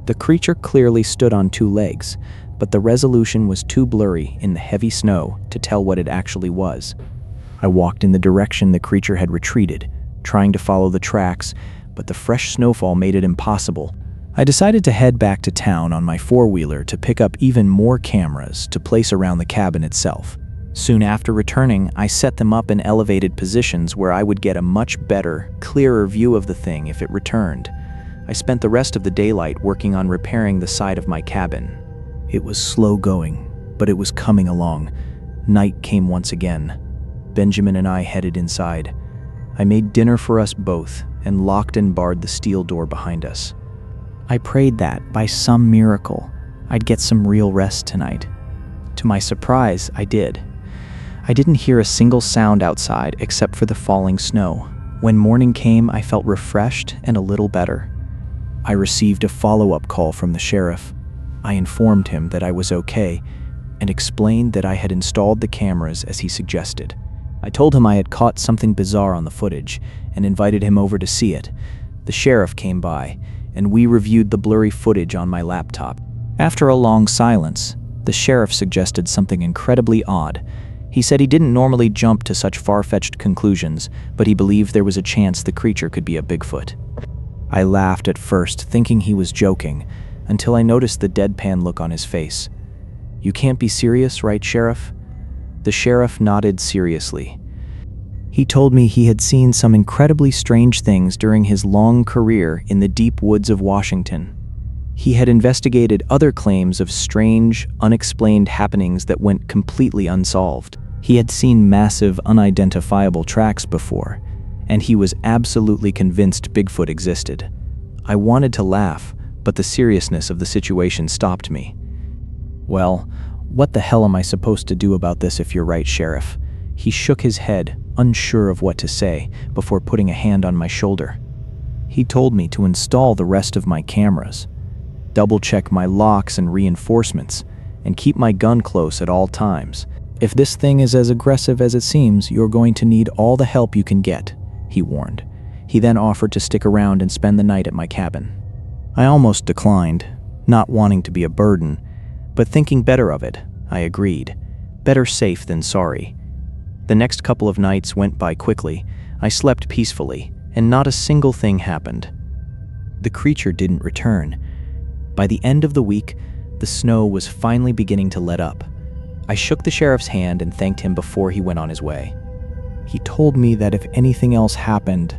The creature clearly stood on 2 legs, but the resolution was too blurry in the heavy snow to tell what it actually was. I walked in the direction the creature had retreated, trying to follow the tracks, but the fresh snowfall made it impossible. I decided to head back to town on my four-wheeler to pick up even more cameras to place around the cabin itself. Soon after returning, I set them up in elevated positions where I would get a much better, clearer view of the thing if it returned. I spent the rest of the daylight working on repairing the side of my cabin. It was slow going, but it was coming along. Night came once again. Benjamin and I headed inside. I made dinner for us both and locked and barred the steel door behind us. I prayed that, by some miracle, I'd get some real rest tonight. To my surprise, I did. I didn't hear a single sound outside except for the falling snow. When morning came, I felt refreshed and a little better. I received a follow-up call from the sheriff. I informed him that I was okay and explained that I had installed the cameras as he suggested. I told him I had caught something bizarre on the footage and invited him over to see it. The sheriff came by, and we reviewed the blurry footage on my laptop. After a long silence, the sheriff suggested something incredibly odd. He said he didn't normally jump to such far-fetched conclusions, but he believed there was a chance the creature could be a Bigfoot. I laughed at first, thinking he was joking, until I noticed the deadpan look on his face. "You can't be serious, right, Sheriff?" The sheriff nodded seriously. He told me he had seen some incredibly strange things during his long career in the deep woods of Washington. He had investigated other claims of strange, unexplained happenings that went completely unsolved. He had seen massive, unidentifiable tracks before, and he was absolutely convinced Bigfoot existed. I wanted to laugh, but the seriousness of the situation stopped me. "Well, what the hell am I supposed to do about this if you're right, Sheriff?" He shook his head, unsure of what to say, before putting a hand on my shoulder. He told me to install the rest of my cameras, double-check my locks and reinforcements, and keep my gun close at all times. "If this thing is as aggressive as it seems, you're going to need all the help you can get," he warned. He then offered to stick around and spend the night at my cabin. I almost declined, not wanting to be a burden, but thinking better of it, I agreed. Better safe than sorry. The next couple of nights went by quickly. I slept peacefully, and not a single thing happened. The creature didn't return. By the end of the week, the snow was finally beginning to let up. I shook the sheriff's hand and thanked him before he went on his way. He told me that if anything else happened,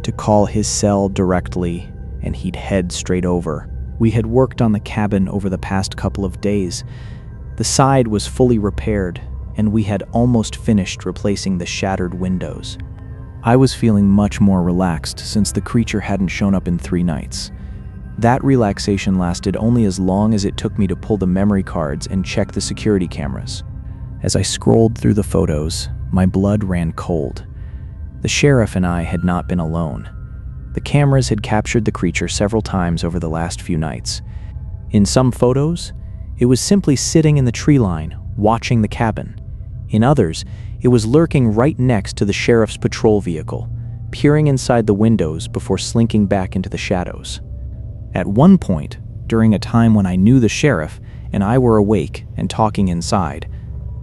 to call his cell directly, and he'd head straight over. We had worked on the cabin over the past couple of days. The side was fully repaired, and we had almost finished replacing the shattered windows. I was feeling much more relaxed since the creature hadn't shown up in 3 nights. That relaxation lasted only as long as it took me to pull the memory cards and check the security cameras. As I scrolled through the photos, my blood ran cold. The sheriff and I had not been alone. The cameras had captured the creature several times over the last few nights. In some photos, it was simply sitting in the tree line, watching the cabin. In others, it was lurking right next to the sheriff's patrol vehicle, peering inside the windows before slinking back into the shadows. At one point, during a time when I knew the sheriff and I were awake and talking inside,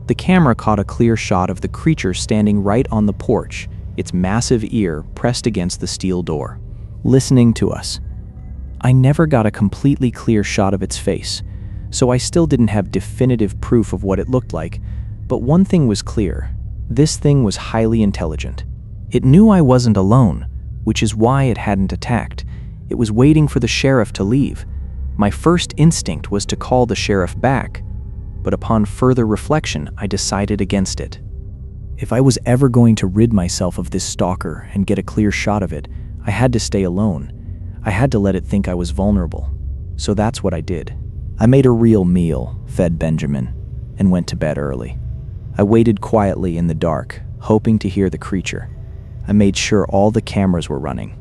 the camera caught a clear shot of the creature standing right on the porch, its massive ear pressed against the steel door, listening to us. I never got a completely clear shot of its face, so I still didn't have definitive proof of what it looked like, but one thing was clear. This thing was highly intelligent. It knew I wasn't alone, which is why it hadn't attacked. It was waiting for the sheriff to leave. My first instinct was to call the sheriff back, but upon further reflection, I decided against it. If I was ever going to rid myself of this stalker and get a clear shot of it, I had to stay alone. I had to let it think I was vulnerable. So that's what I did. I made a real meal, fed Benjamin, and went to bed early. I waited quietly in the dark, hoping to hear the creature. I made sure all the cameras were running.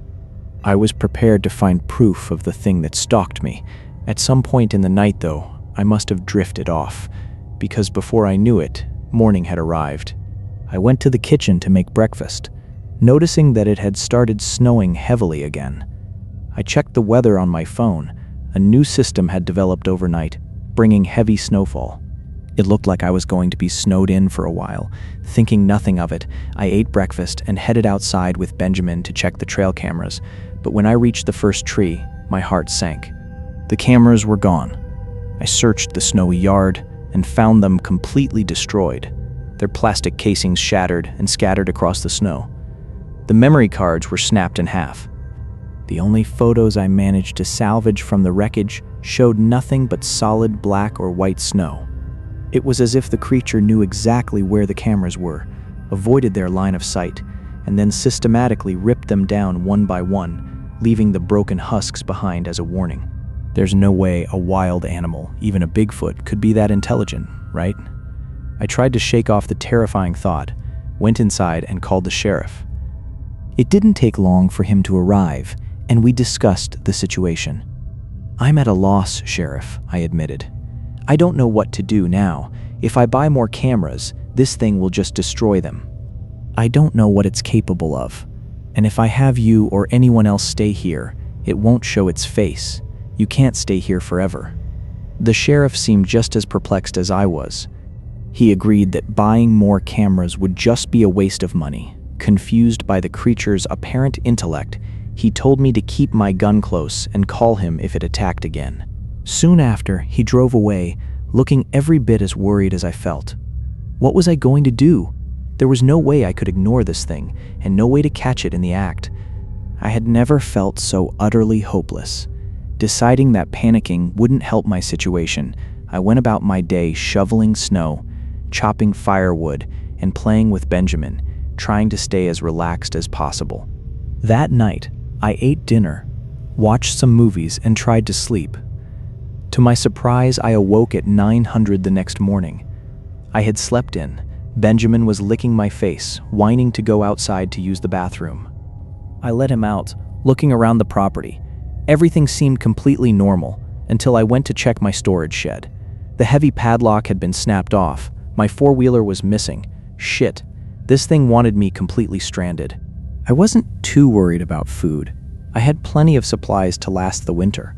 I was prepared to find proof of the thing that stalked me. At some point in the night, though, I must have drifted off, because before I knew it, morning had arrived. I went to the kitchen to make breakfast, noticing that it had started snowing heavily again. I checked the weather on my phone. A new system had developed overnight, bringing heavy snowfall. It looked like I was going to be snowed in for a while. Thinking nothing of it, I ate breakfast and headed outside with Benjamin to check the trail cameras. But when I reached the first tree, my heart sank. The cameras were gone. I searched the snowy yard and found them completely destroyed, their plastic casings shattered and scattered across the snow. The memory cards were snapped in half. The only photos I managed to salvage from the wreckage showed nothing but solid black or white snow. It was as if the creature knew exactly where the cameras were, avoided their line of sight, and then systematically ripped them down one by one, leaving the broken husks behind as a warning. There's no way a wild animal, even a Bigfoot, could be that intelligent, right? I tried to shake off the terrifying thought, went inside and called the sheriff. It didn't take long for him to arrive, and we discussed the situation. "I'm at a loss, Sheriff," I admitted. "I don't know what to do now. If I buy more cameras, this thing will just destroy them. I don't know what it's capable of. And if I have you or anyone else stay here, it won't show its face. You can't stay here forever." The sheriff seemed just as perplexed as I was. He agreed that buying more cameras would just be a waste of money. Confused by the creature's apparent intellect, He told me to keep my gun close and call him if it attacked again. Soon after, he drove away, looking every bit as worried as I felt. What was I going to do? There was no way I could ignore this thing, and no way to catch it in the act. I had never felt so utterly hopeless. Deciding that panicking wouldn't help my situation, I went about my day shoveling snow, chopping firewood, and playing with Benjamin, trying to stay as relaxed as possible. That night, I ate dinner, watched some movies, and tried to sleep. To my surprise, I awoke at 900 the next morning. I had slept in. Benjamin was licking my face, whining to go outside to use the bathroom. I let him out, looking around the property. Everything seemed completely normal until I went to check my storage shed. The heavy padlock had been snapped off. My four-wheeler was missing. Shit, this thing wanted me completely stranded. I wasn't too worried about food. I had plenty of supplies to last the winter.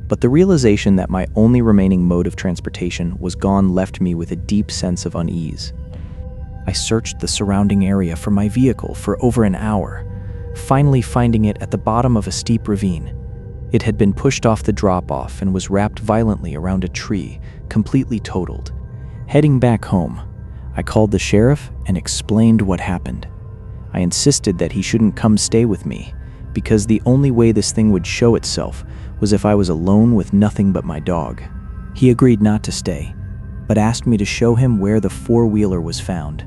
But the realization that my only remaining mode of transportation was gone left me with a deep sense of unease. I searched the surrounding area for my vehicle for over an hour, finally finding it at the bottom of a steep ravine. It had been pushed off the drop-off and was wrapped violently around a tree, completely totaled. Heading back home, I called the sheriff and explained what happened. I insisted that he shouldn't come stay with me, because the only way this thing would show itself was if I was alone with nothing but my dog. He agreed not to stay, but asked me to show him where the four-wheeler was found.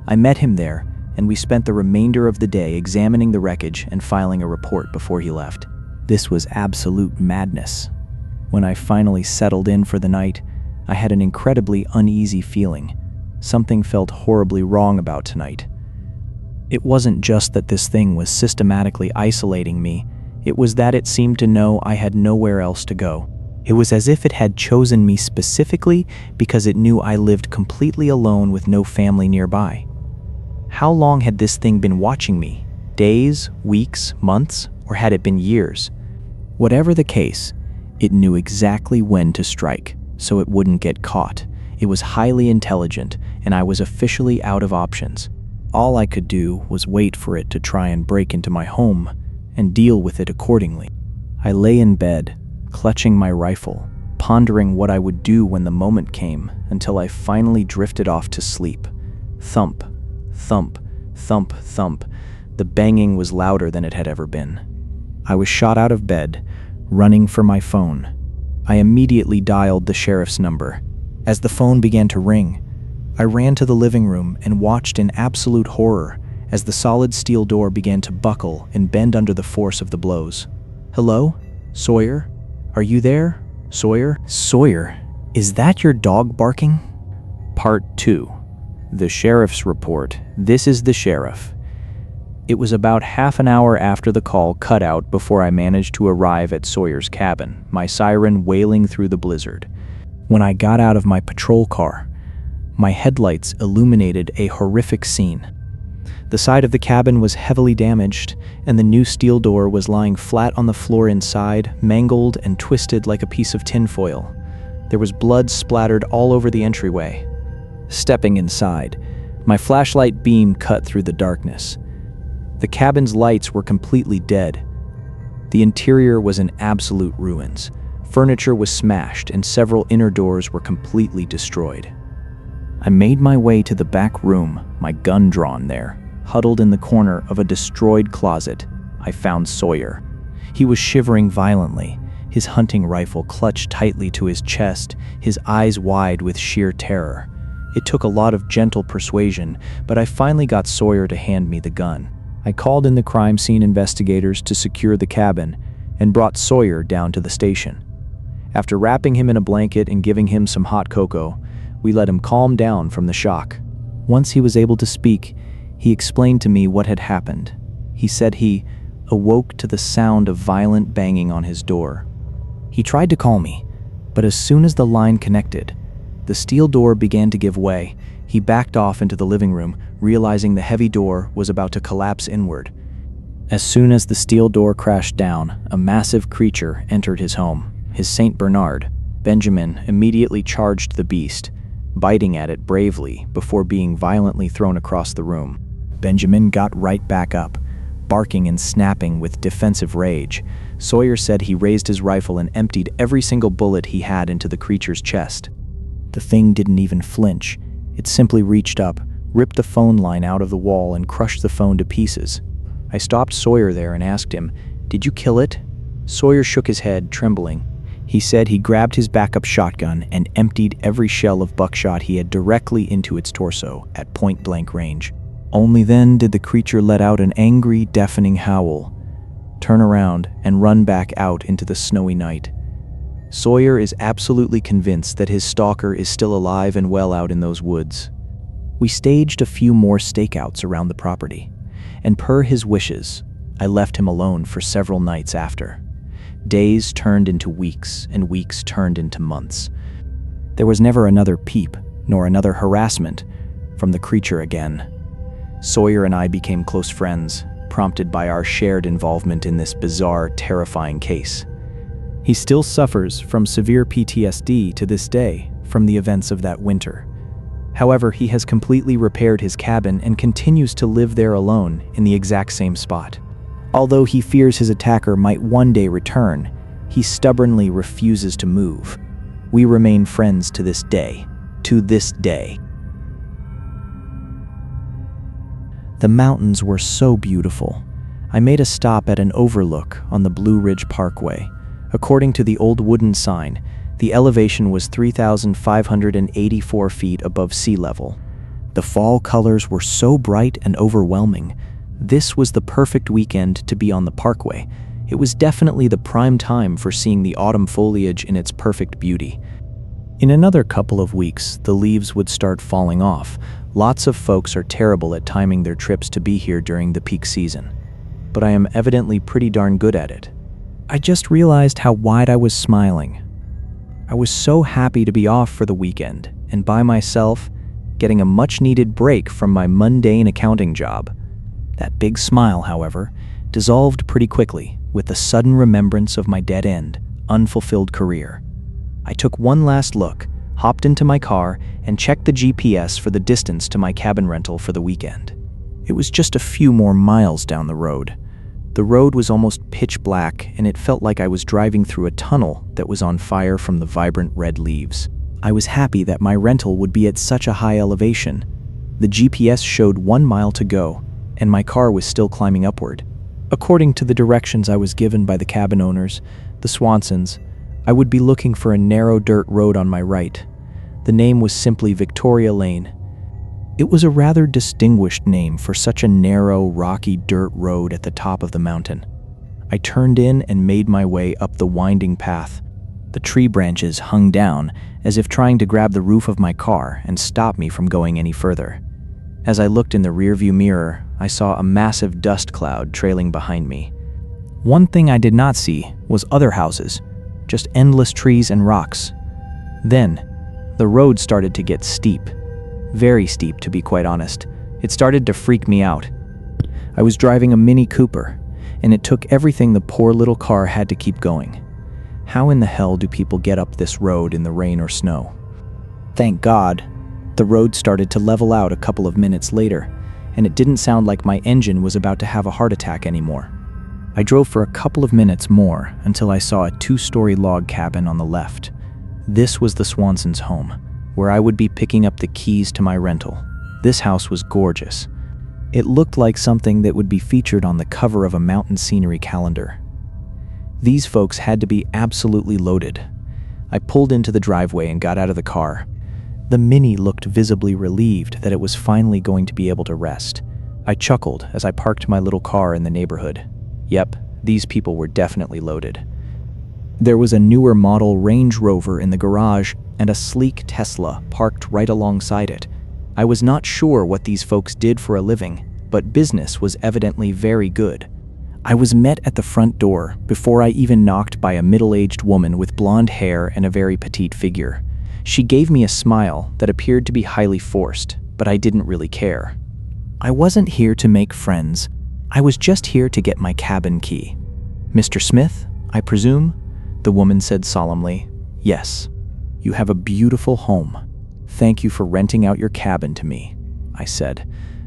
I met him there, and we spent the remainder of the day examining the wreckage and filing a report before he left. This was absolute madness. When I finally settled in for the night, I had an incredibly uneasy feeling. Something felt horribly wrong about tonight. It wasn't just that this thing was systematically isolating me, it was that it seemed to know I had nowhere else to go. It was as if it had chosen me specifically because it knew I lived completely alone with no family nearby. How long had this thing been watching me? Days, weeks, months, or had it been years? Whatever the case, it knew exactly when to strike, so it wouldn't get caught. It was highly intelligent, and I was officially out of options. All I could do was wait for it to try and break into my home, and deal with it accordingly. I lay in bed, clutching my rifle, pondering what I would do when the moment came, until I finally drifted off to sleep. Thump, thump, thump, thump. The banging was louder than it had ever been. I was shot out of bed, running for my phone. I immediately dialed the sheriff's number. As the phone began to ring, I ran to the living room and watched in absolute horror as the solid steel door began to buckle and bend under the force of the blows. "Hello? Sawyer? Are you there? Sawyer? Sawyer, is that your dog barking?" Part 2. The Sheriff's Report. This is the sheriff. It was about half an hour after the call cut out before I managed to arrive at Sawyer's cabin, my siren wailing through the blizzard. When I got out of my patrol car, my headlights illuminated a horrific scene. The side of the cabin was heavily damaged, and the new steel door was lying flat on the floor inside, mangled and twisted like a piece of tinfoil. There was blood splattered all over the entryway. Stepping inside, my flashlight beam cut through the darkness. The cabin's lights were completely dead. The interior was in absolute ruins. Furniture was smashed, and several inner doors were completely destroyed. I made my way to the back room, my gun drawn there. Huddled in the corner of a destroyed closet, I found Sawyer. He was shivering violently, his hunting rifle clutched tightly to his chest, his eyes wide with sheer terror. It took a lot of gentle persuasion, but I finally got Sawyer to hand me the gun. I called in the crime scene investigators to secure the cabin and brought Sawyer down to the station. After wrapping him in a blanket and giving him some hot cocoa, we let him calm down from the shock. Once he was able to speak, he explained to me what had happened. He said he awoke to the sound of violent banging on his door. He tried to call me, but as soon as the line connected, the steel door began to give way. He backed off into the living room, realizing the heavy door was about to collapse inward. As soon as the steel door crashed down, a massive creature entered his home. His Saint Bernard, Benjamin, immediately charged the beast, biting at it bravely before being violently thrown across the room. Benjamin got right back up, barking and snapping with defensive rage. Sawyer said he raised his rifle and emptied every single bullet he had into the creature's chest. The thing didn't even flinch. It simply reached up, ripped the phone line out of the wall, and crushed the phone to pieces. I stopped Sawyer there and asked him, "Did you kill it?" Sawyer shook his head, trembling. He said he grabbed his backup shotgun and emptied every shell of buckshot he had directly into its torso at point-blank range. Only then did the creature let out an angry, deafening howl, turn around, and run back out into the snowy night. Sawyer is absolutely convinced that his stalker is still alive and well out in those woods. We staged a few more stakeouts around the property, and per his wishes, I left him alone for several nights after. Days turned into weeks, and weeks turned into months. There was never another peep, nor another harassment from the creature again. Sawyer and I became close friends, prompted by our shared involvement in this bizarre, terrifying case. He still suffers from severe PTSD to this day from the events of that winter. However, he has completely repaired his cabin and continues to live there alone in the exact same spot. Although he fears his attacker might one day return, he stubbornly refuses to move. We remain friends to this day. To this day. The mountains were so beautiful. I made a stop at an overlook on the Blue Ridge Parkway. According to the old wooden sign, the elevation was 3,584 feet above sea level. The fall colors were so bright and overwhelming. This was the perfect weekend to be on the parkway. It was definitely the prime time for seeing the autumn foliage in its perfect beauty. In another couple of weeks, the leaves would start falling off. Lots of folks are terrible at timing their trips to be here during the peak season, but I am evidently pretty darn good at it. I just realized how wide I was smiling. I was so happy to be off for the weekend and by myself, getting a much-needed break from my mundane accounting job. That big smile, however, dissolved pretty quickly with the sudden remembrance of my dead-end, unfulfilled career. I took one last look, hopped into my car, and checked the GPS for the distance to my cabin rental for the weekend. It was just a few more miles down the road. The road was almost pitch black, and it felt like I was driving through a tunnel that was on fire from the vibrant red leaves. I was happy that my rental would be at such a high elevation. The GPS showed 1 mile to go, and my car was still climbing upward. According to the directions I was given by the cabin owners, the Swansons, I would be looking for a narrow dirt road on my right. The name was simply Victoria Lane. It was a rather distinguished name for such a narrow, rocky dirt road at the top of the mountain. I turned in and made my way up the winding path. The tree branches hung down as if trying to grab the roof of my car and stop me from going any further. As I looked in the rearview mirror, I saw a massive dust cloud trailing behind me. One thing I did not see was other houses, just endless trees and rocks. Then, the road started to get steep. Very steep, to be quite honest. It started to freak me out. I was driving a Mini Cooper, and it took everything the poor little car had to keep going. How in the hell do people get up this road in the rain or snow? Thank God, the road started to level out a couple of minutes later, and it didn't sound like my engine was about to have a heart attack anymore. I drove for a couple of minutes more until I saw a 2-story log cabin on the left. This was the Swansons' home, where I would be picking up the keys to my rental. This house was gorgeous. It looked like something that would be featured on the cover of a mountain scenery calendar. These folks had to be absolutely loaded. I pulled into the driveway and got out of the car. The Mini looked visibly relieved that it was finally going to be able to rest. I chuckled as I parked my little car in the neighborhood. Yep, these people were definitely loaded. There was a newer model Range Rover in the garage and a sleek Tesla parked right alongside it. I was not sure what these folks did for a living, but business was evidently very good. I was met at the front door before I even knocked by a middle-aged woman with blonde hair and a very petite figure. She gave me a smile that appeared to be highly forced, but I didn't really care. I wasn't here to make friends. I was just here to get my cabin key. "Mr. Smith, I presume?" the woman said solemnly. "Yes. You have a beautiful home. Thank you for renting out your cabin to me," I said.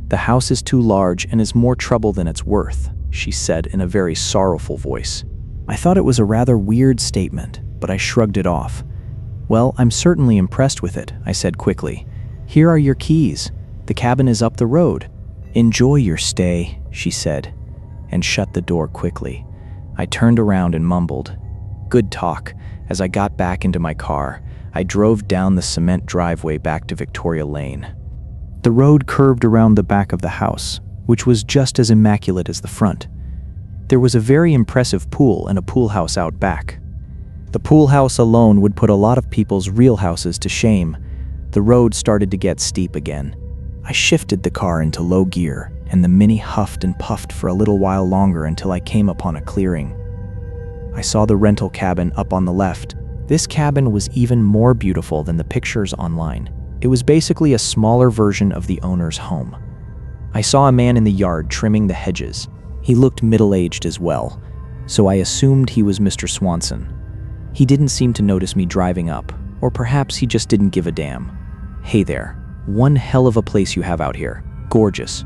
"The house is too large and is more trouble than it's worth. she said in a very sorrowful voice. I thought it was a rather weird statement, but I shrugged it off. Well, I'm certainly impressed with it, I said quickly. Here are your keys. The cabin is up the road. Enjoy your stay, she said, and shut the door quickly. I turned around and mumbled, good talk. As I got back into my car, I drove down the cement driveway back to Victoria Lane. The road curved around the back of the house, which was just as immaculate as the front. There was a very impressive pool and a pool house out back. The pool house alone would put a lot of people's real houses to shame. The road started to get steep again. I shifted the car into low gear, and the Mini huffed and puffed for a little while longer until I came upon a clearing. I saw the rental cabin up on the left. This cabin was even more beautiful than the pictures online. It was basically a smaller version of the owner's home. I saw a man in the yard trimming the hedges. He looked middle-aged as well, so I assumed he was Mr. Swanson. He didn't seem to notice me driving up, or perhaps he just didn't give a damn. Hey there, one hell of a place you have out here. Gorgeous,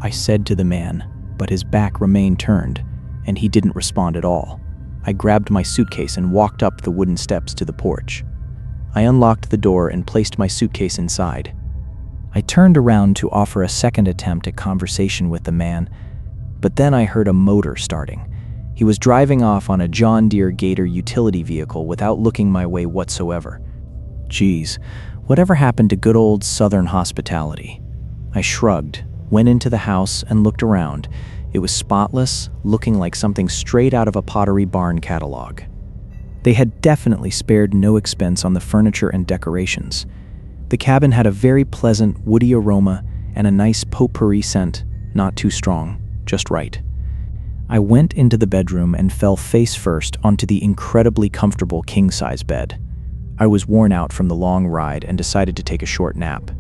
I said to the man, but his back remained turned, and he didn't respond at all. I grabbed my suitcase and walked up the wooden steps to the porch. I unlocked the door and placed my suitcase inside. I turned around to offer a second attempt at conversation with the man, but then I heard a motor starting. He was driving off on a John Deere Gator utility vehicle without looking my way whatsoever. Geez, whatever happened to good old Southern hospitality? I shrugged, went into the house, and looked around. It was spotless, looking like something straight out of a Pottery Barn catalog. They had definitely spared no expense on the furniture and decorations. The cabin had a very pleasant woody aroma and a nice potpourri scent, not too strong, just right. I went into the bedroom and fell face first onto the incredibly comfortable king-size bed. I was worn out from the long ride and decided to take a short nap.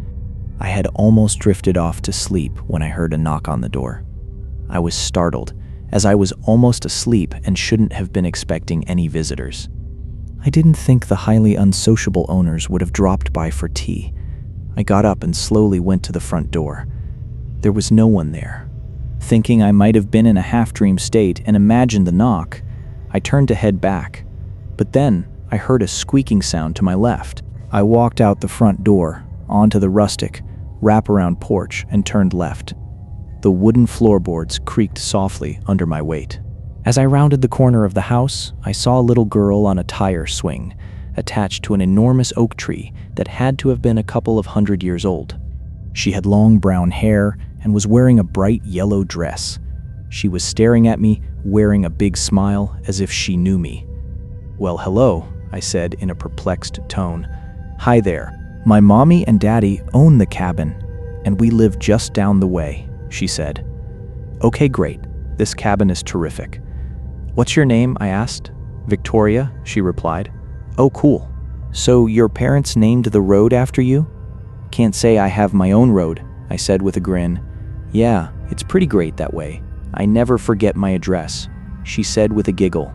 I had almost drifted off to sleep when I heard a knock on the door. I was startled, as I was almost asleep and shouldn't have been expecting any visitors. I didn't think the highly unsociable owners would have dropped by for tea. I got up and slowly went to the front door. There was no one there. Thinking I might have been in a half-dream state and imagined the knock, I turned to head back. But then I heard a squeaking sound to my left. I walked out the front door, onto the rustic, wraparound porch, and turned left. The wooden floorboards creaked softly under my weight. As I rounded the corner of the house, I saw a little girl on a tire swing, attached to an enormous oak tree that had to have been a couple of 100 years old. She had long brown hair and was wearing a bright yellow dress. She was staring at me, wearing a big smile, as if she knew me. Well, hello, I said in a perplexed tone. Hi there. My mommy and daddy own the cabin, and we live just down the way, she said. Okay, great. This cabin is terrific. What's your name? I asked. Victoria, she replied. Oh, cool. So your parents named the road after you? Can't say I have my own road, I said with a grin. Yeah, it's pretty great that way. I never forget my address, she said with a giggle.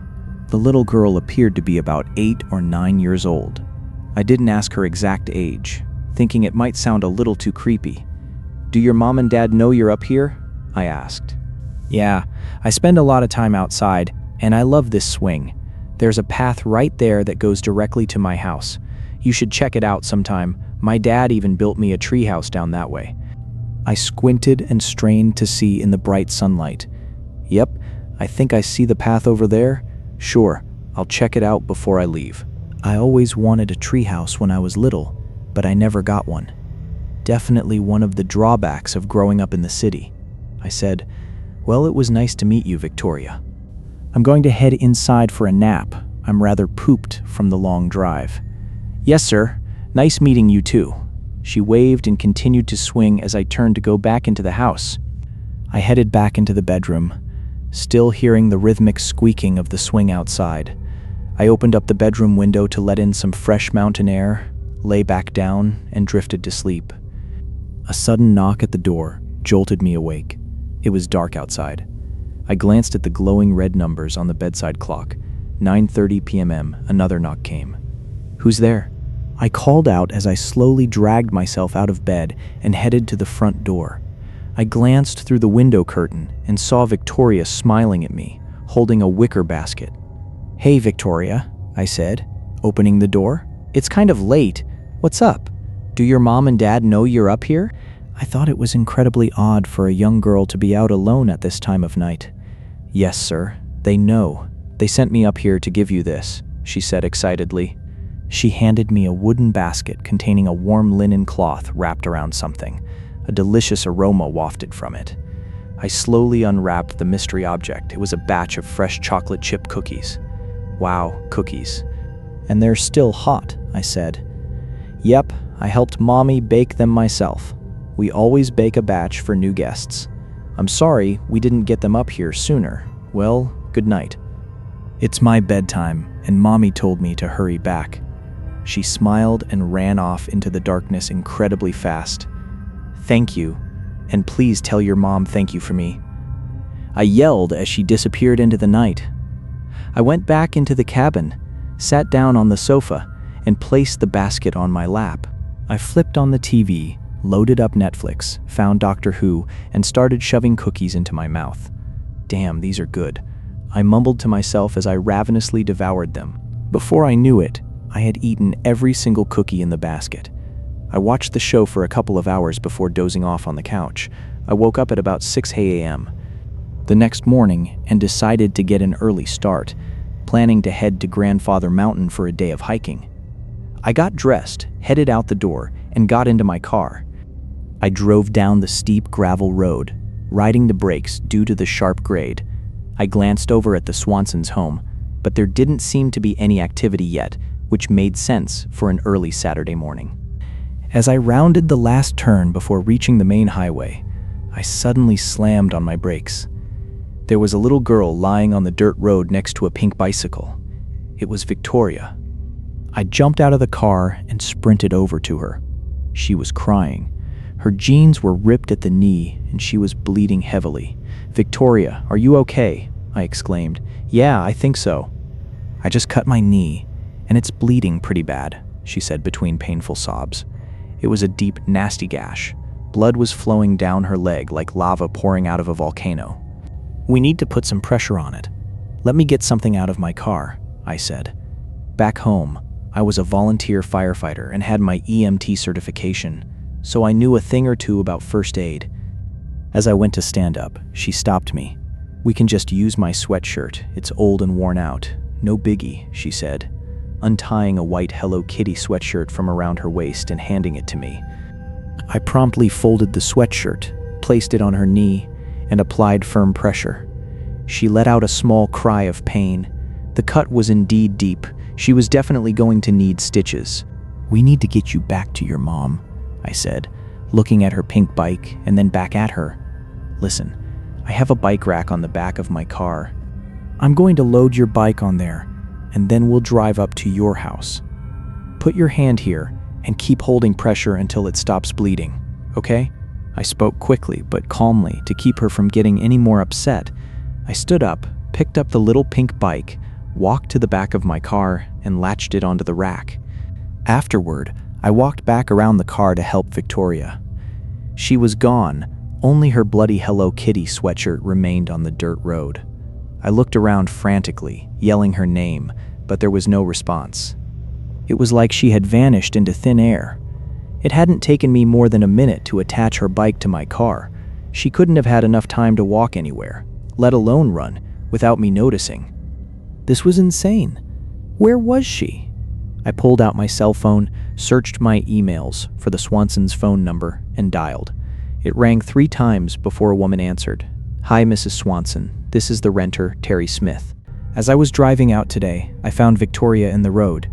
The little girl appeared to be about 8 or 9 years old. I didn't ask her exact age, thinking it might sound a little too creepy. Do your mom and dad know you're up here? I asked. Yeah, I spend a lot of time outside, and I love this swing. There's a path right there that goes directly to my house. You should check it out sometime. My dad even built me a treehouse down that way. I squinted and strained to see in the bright sunlight. Yep, I think I see the path over there. Sure, I'll check it out before I leave. I always wanted a treehouse when I was little, but I never got one. Definitely one of the drawbacks of growing up in the city. I said, Well, it was nice to meet you, Victoria. I'm going to head inside for a nap. I'm rather pooped from the long drive. Yes, sir. Nice meeting you too. She waved and continued to swing as I turned to go back into the house. I headed back into the bedroom, still hearing the rhythmic squeaking of the swing outside. I opened up the bedroom window to let in some fresh mountain air, lay back down, and drifted to sleep. A sudden knock at the door jolted me awake. It was dark outside. I glanced at the glowing red numbers on the bedside clock. 9:30 p.m. Another knock came. Who's there? I called out as I slowly dragged myself out of bed and headed to the front door. I glanced through the window curtain and saw Victoria smiling at me, holding a wicker basket. "Hey, Victoria," I said, opening the door. "It's kind of late. What's up? Do your mom and dad know you're up here?" I thought it was incredibly odd for a young girl to be out alone at this time of night. "Yes, sir. They know. They sent me up here to give you this," she said excitedly. She handed me a wooden basket containing a warm linen cloth wrapped around something. A delicious aroma wafted from it. I slowly unwrapped the mystery object. It was a batch of fresh chocolate chip cookies. "Wow, cookies. And they're still hot," I said. "Yep, I helped Mommy bake them myself. We always bake a batch for new guests. I'm sorry we didn't get them up here sooner. Well, good night." "It's my bedtime, and Mommy told me to hurry back." She smiled and ran off into the darkness incredibly fast. "Thank you, and please tell your mom thank you for me," I yelled as she disappeared into the night. I went back into the cabin, sat down on the sofa, and placed the basket on my lap. I flipped on the TV, loaded up Netflix, found Doctor Who, and started shoving cookies into my mouth. "Damn, these are good," I mumbled to myself as I ravenously devoured them. Before I knew it, I had eaten every single cookie in the basket. I watched the show for a couple of hours before dozing off on the couch. I woke up at about 6 a.m. the next morning and decided to get an early start, planning to head to Grandfather Mountain for a day of hiking. I got dressed, headed out the door, and got into my car. I drove down the steep gravel road, riding the brakes due to the sharp grade. I glanced over at the Swansons' home, but there didn't seem to be any activity yet, which made sense for an early Saturday morning. As I rounded the last turn before reaching the main highway, I suddenly slammed on my brakes. There was a little girl lying on the dirt road next to a pink bicycle. It was Victoria. I jumped out of the car and sprinted over to her. She was crying. Her jeans were ripped at the knee and she was bleeding heavily. "Victoria, are you okay?" I exclaimed. "Yeah, I think so." "I just cut my knee, and it's bleeding pretty bad," she said between painful sobs. It was a deep, nasty gash. Blood was flowing down her leg like lava pouring out of a volcano. "We need to put some pressure on it. Let me get something out of my car," I said. Back home, I was a volunteer firefighter and had my EMT certification, so I knew a thing or two about first aid. As I went to stand up, she stopped me. "We can just use my sweatshirt. It's old and worn out. No biggie," she said, untying a white Hello Kitty sweatshirt from around her waist and handing it to me. I promptly folded the sweatshirt, placed it on her knee, and applied firm pressure. She let out a small cry of pain. The cut was indeed deep. She was definitely going to need stitches. "We need to get you back to your mom," I said, looking at her pink bike and then back at her. "Listen, I have a bike rack on the back of my car. I'm going to load your bike on there, and then we'll drive up to your house. Put your hand here and keep holding pressure until it stops bleeding, okay?" I spoke quickly but calmly to keep her from getting any more upset. I stood up, picked up the little pink bike, walked to the back of my car, and latched it onto the rack. Afterward, I walked back around the car to help Victoria. She was gone. Only her bloody Hello Kitty sweatshirt remained on the dirt road. I looked around frantically, yelling her name, but there was no response. It was like she had vanished into thin air. It hadn't taken me more than a minute to attach her bike to my car. She couldn't have had enough time to walk anywhere, let alone run, without me noticing. This was insane. Where was she? I pulled out my cell phone, searched my emails for the Swansons' phone number, and dialed. It rang 3 times before a woman answered. "Hi, Mrs. Swanson. This is the renter, Terry Smith. As I was driving out today, I found Victoria in the road.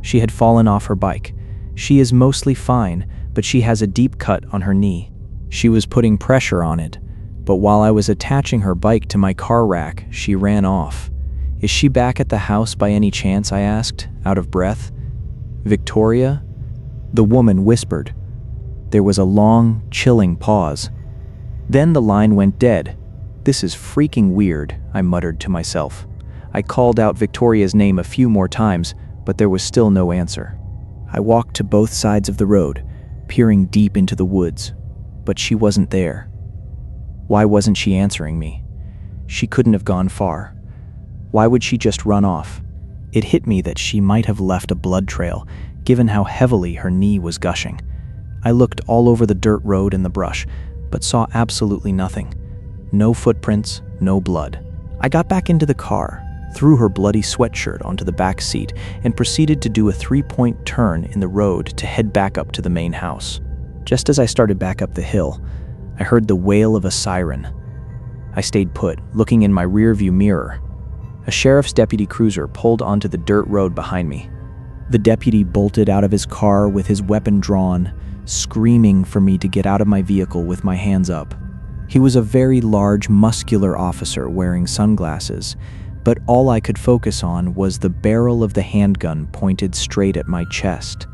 She had fallen off her bike. She is mostly fine, but she has a deep cut on her knee. She was putting pressure on it, but while I was attaching her bike to my car rack, she ran off. Is she back at the house by any chance?" I asked, out of breath. "Victoria?" The woman whispered. There was a long, chilling pause. Then the line went dead. "This is freaking weird," I muttered to myself. I called out Victoria's name a few more times, but there was still no answer. I walked to both sides of the road, peering deep into the woods, but she wasn't there. Why wasn't she answering me? She couldn't have gone far. Why would she just run off? It hit me that she might have left a blood trail, given how heavily her knee was gushing. I looked all over the dirt road and the brush, but saw absolutely nothing. No footprints, no blood. I got back into the car, threw her bloody sweatshirt onto the back seat, and proceeded to do a 3-point turn in the road to head back up to the main house. Just as I started back up the hill, I heard the wail of a siren. I stayed put, looking in my rearview mirror. A sheriff's deputy cruiser pulled onto the dirt road behind me. The deputy bolted out of his car with his weapon drawn, screaming for me to get out of my vehicle with my hands up. He was a very large, muscular officer wearing sunglasses, but all I could focus on was the barrel of the handgun pointed straight at my chest.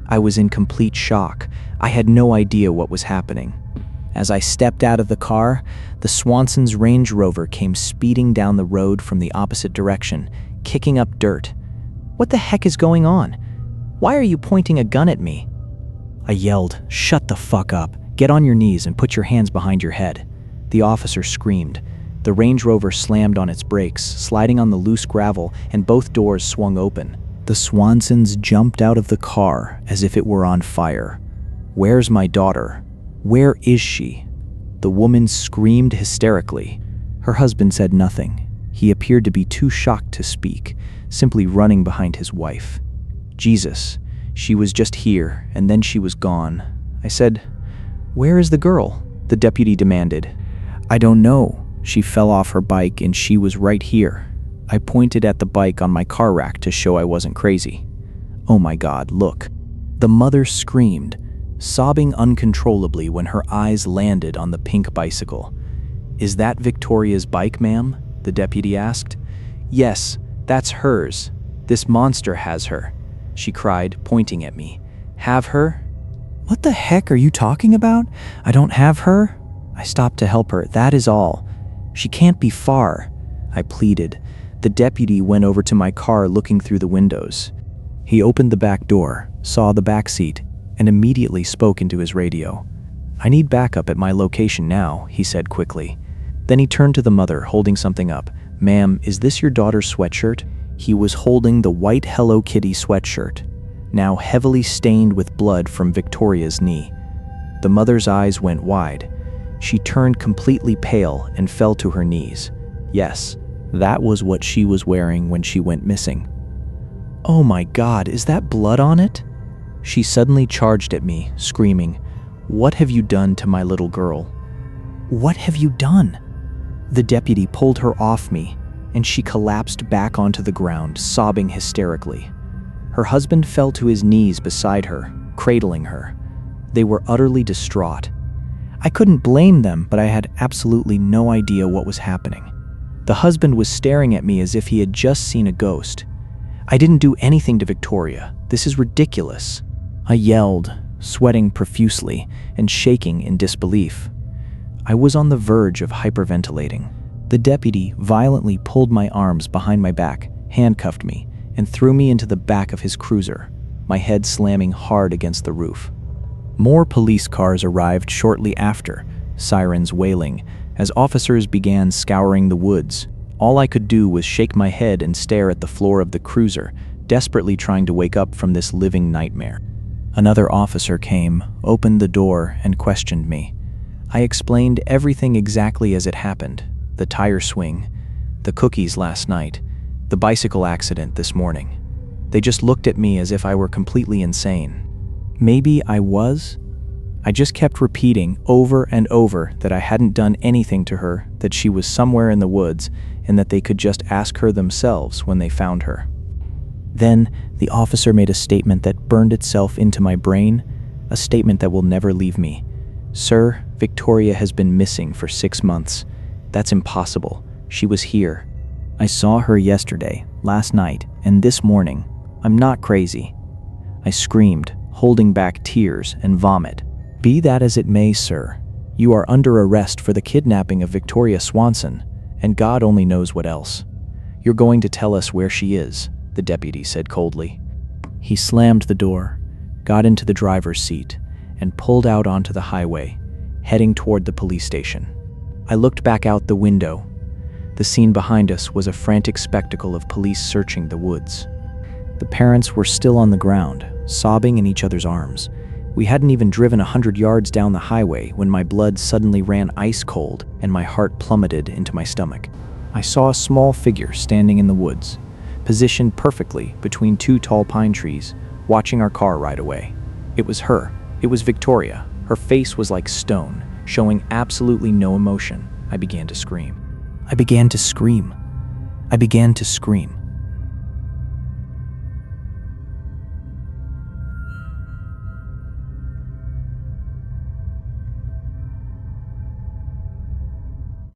I was in complete shock. I had no idea what was happening. As I stepped out of the car, the Swanson's Range Rover came speeding down the road from the opposite direction, kicking up dirt. "What the heck is going on? Why are you pointing a gun at me?" I yelled, "Shut the fuck up. Get on your knees and put your hands behind your head." The officer screamed. The Range Rover slammed on its brakes, sliding on the loose gravel, and both doors swung open. The Swansons jumped out of the car as if it were on fire. "Where's my daughter? Where is she?" The woman screamed hysterically. Her husband said nothing. He appeared to be too shocked to speak, simply running behind his wife. "Jesus, she was just here, and then she was gone." I said, "Where is the girl?" The deputy demanded. "I don't know. She fell off her bike and she was right here." I pointed at the bike on my car rack to show I wasn't crazy. "Oh my God, look." The mother screamed, sobbing uncontrollably when her eyes landed on the pink bicycle. "Is that Victoria's bike, ma'am?" the deputy asked. "Yes, that's hers. This monster has her," she cried, pointing at me. "Have her?" "What the heck are you talking about? I don't have her." I stopped to help her. "That is all. She can't be far," I pleaded. The deputy went over to my car, looking through the windows. He opened the back door, saw the back seat, and immediately spoke into his radio. "I need backup at my location now," he said quickly. Then he turned to the mother, holding something up. "Ma'am, is this your daughter's sweatshirt?" He was holding the white Hello Kitty sweatshirt, now heavily stained with blood from Victoria's knee. The mother's eyes went wide. She turned completely pale and fell to her knees. Yes, that was what she was wearing when she went missing. "Oh my God, is that blood on it?" She suddenly charged at me, screaming, "What have you done to my little girl?" "What have you done?" The deputy pulled her off me, and she collapsed back onto the ground, sobbing hysterically. Her husband fell to his knees beside her, cradling her. They were utterly distraught. I couldn't blame them, but I had absolutely no idea what was happening. The husband was staring at me as if he had just seen a ghost. "I didn't do anything to Victoria. This is ridiculous." I yelled, sweating profusely and shaking in disbelief. I was on the verge of hyperventilating. The deputy violently pulled my arms behind my back, handcuffed me, and threw me into the back of his cruiser, my head slamming hard against the roof. More police cars arrived shortly after, sirens wailing, as officers began scouring the woods. All I could do was shake my head and stare at the floor of the cruiser, desperately trying to wake up from this living nightmare. Another officer came, opened the door, and questioned me. I explained everything exactly as it happened: the tire swing, the cookies last night, the bicycle accident this morning. They just looked at me as if I were completely insane. Maybe I was? I just kept repeating over and over that I hadn't done anything to her, that she was somewhere in the woods, and that they could just ask her themselves when they found her. Then, the officer made a statement that burned itself into my brain, a statement that will never leave me. "Sir, Victoria has been missing for 6 months. That's impossible. She was here. I saw her yesterday, last night, and this morning. I'm not crazy." I screamed, holding back tears and vomit. "Be that as it may, sir, you are under arrest for the kidnapping of Victoria Swanson, and God only knows what else. You're going to tell us where she is," the deputy said coldly. He slammed the door, got into the driver's seat, and pulled out onto the highway, heading toward the police station. I looked back out the window. The scene behind us was a frantic spectacle of police searching the woods. The parents were still on the ground, sobbing in each other's arms. We hadn't even driven 100 yards down the highway when my blood suddenly ran ice cold and my heart plummeted into my stomach. I saw a small figure standing in the woods, positioned perfectly between two tall pine trees, watching our car ride away. It was her. It was Victoria. Her face was like stone, showing absolutely no emotion. I began to scream. I began to scream.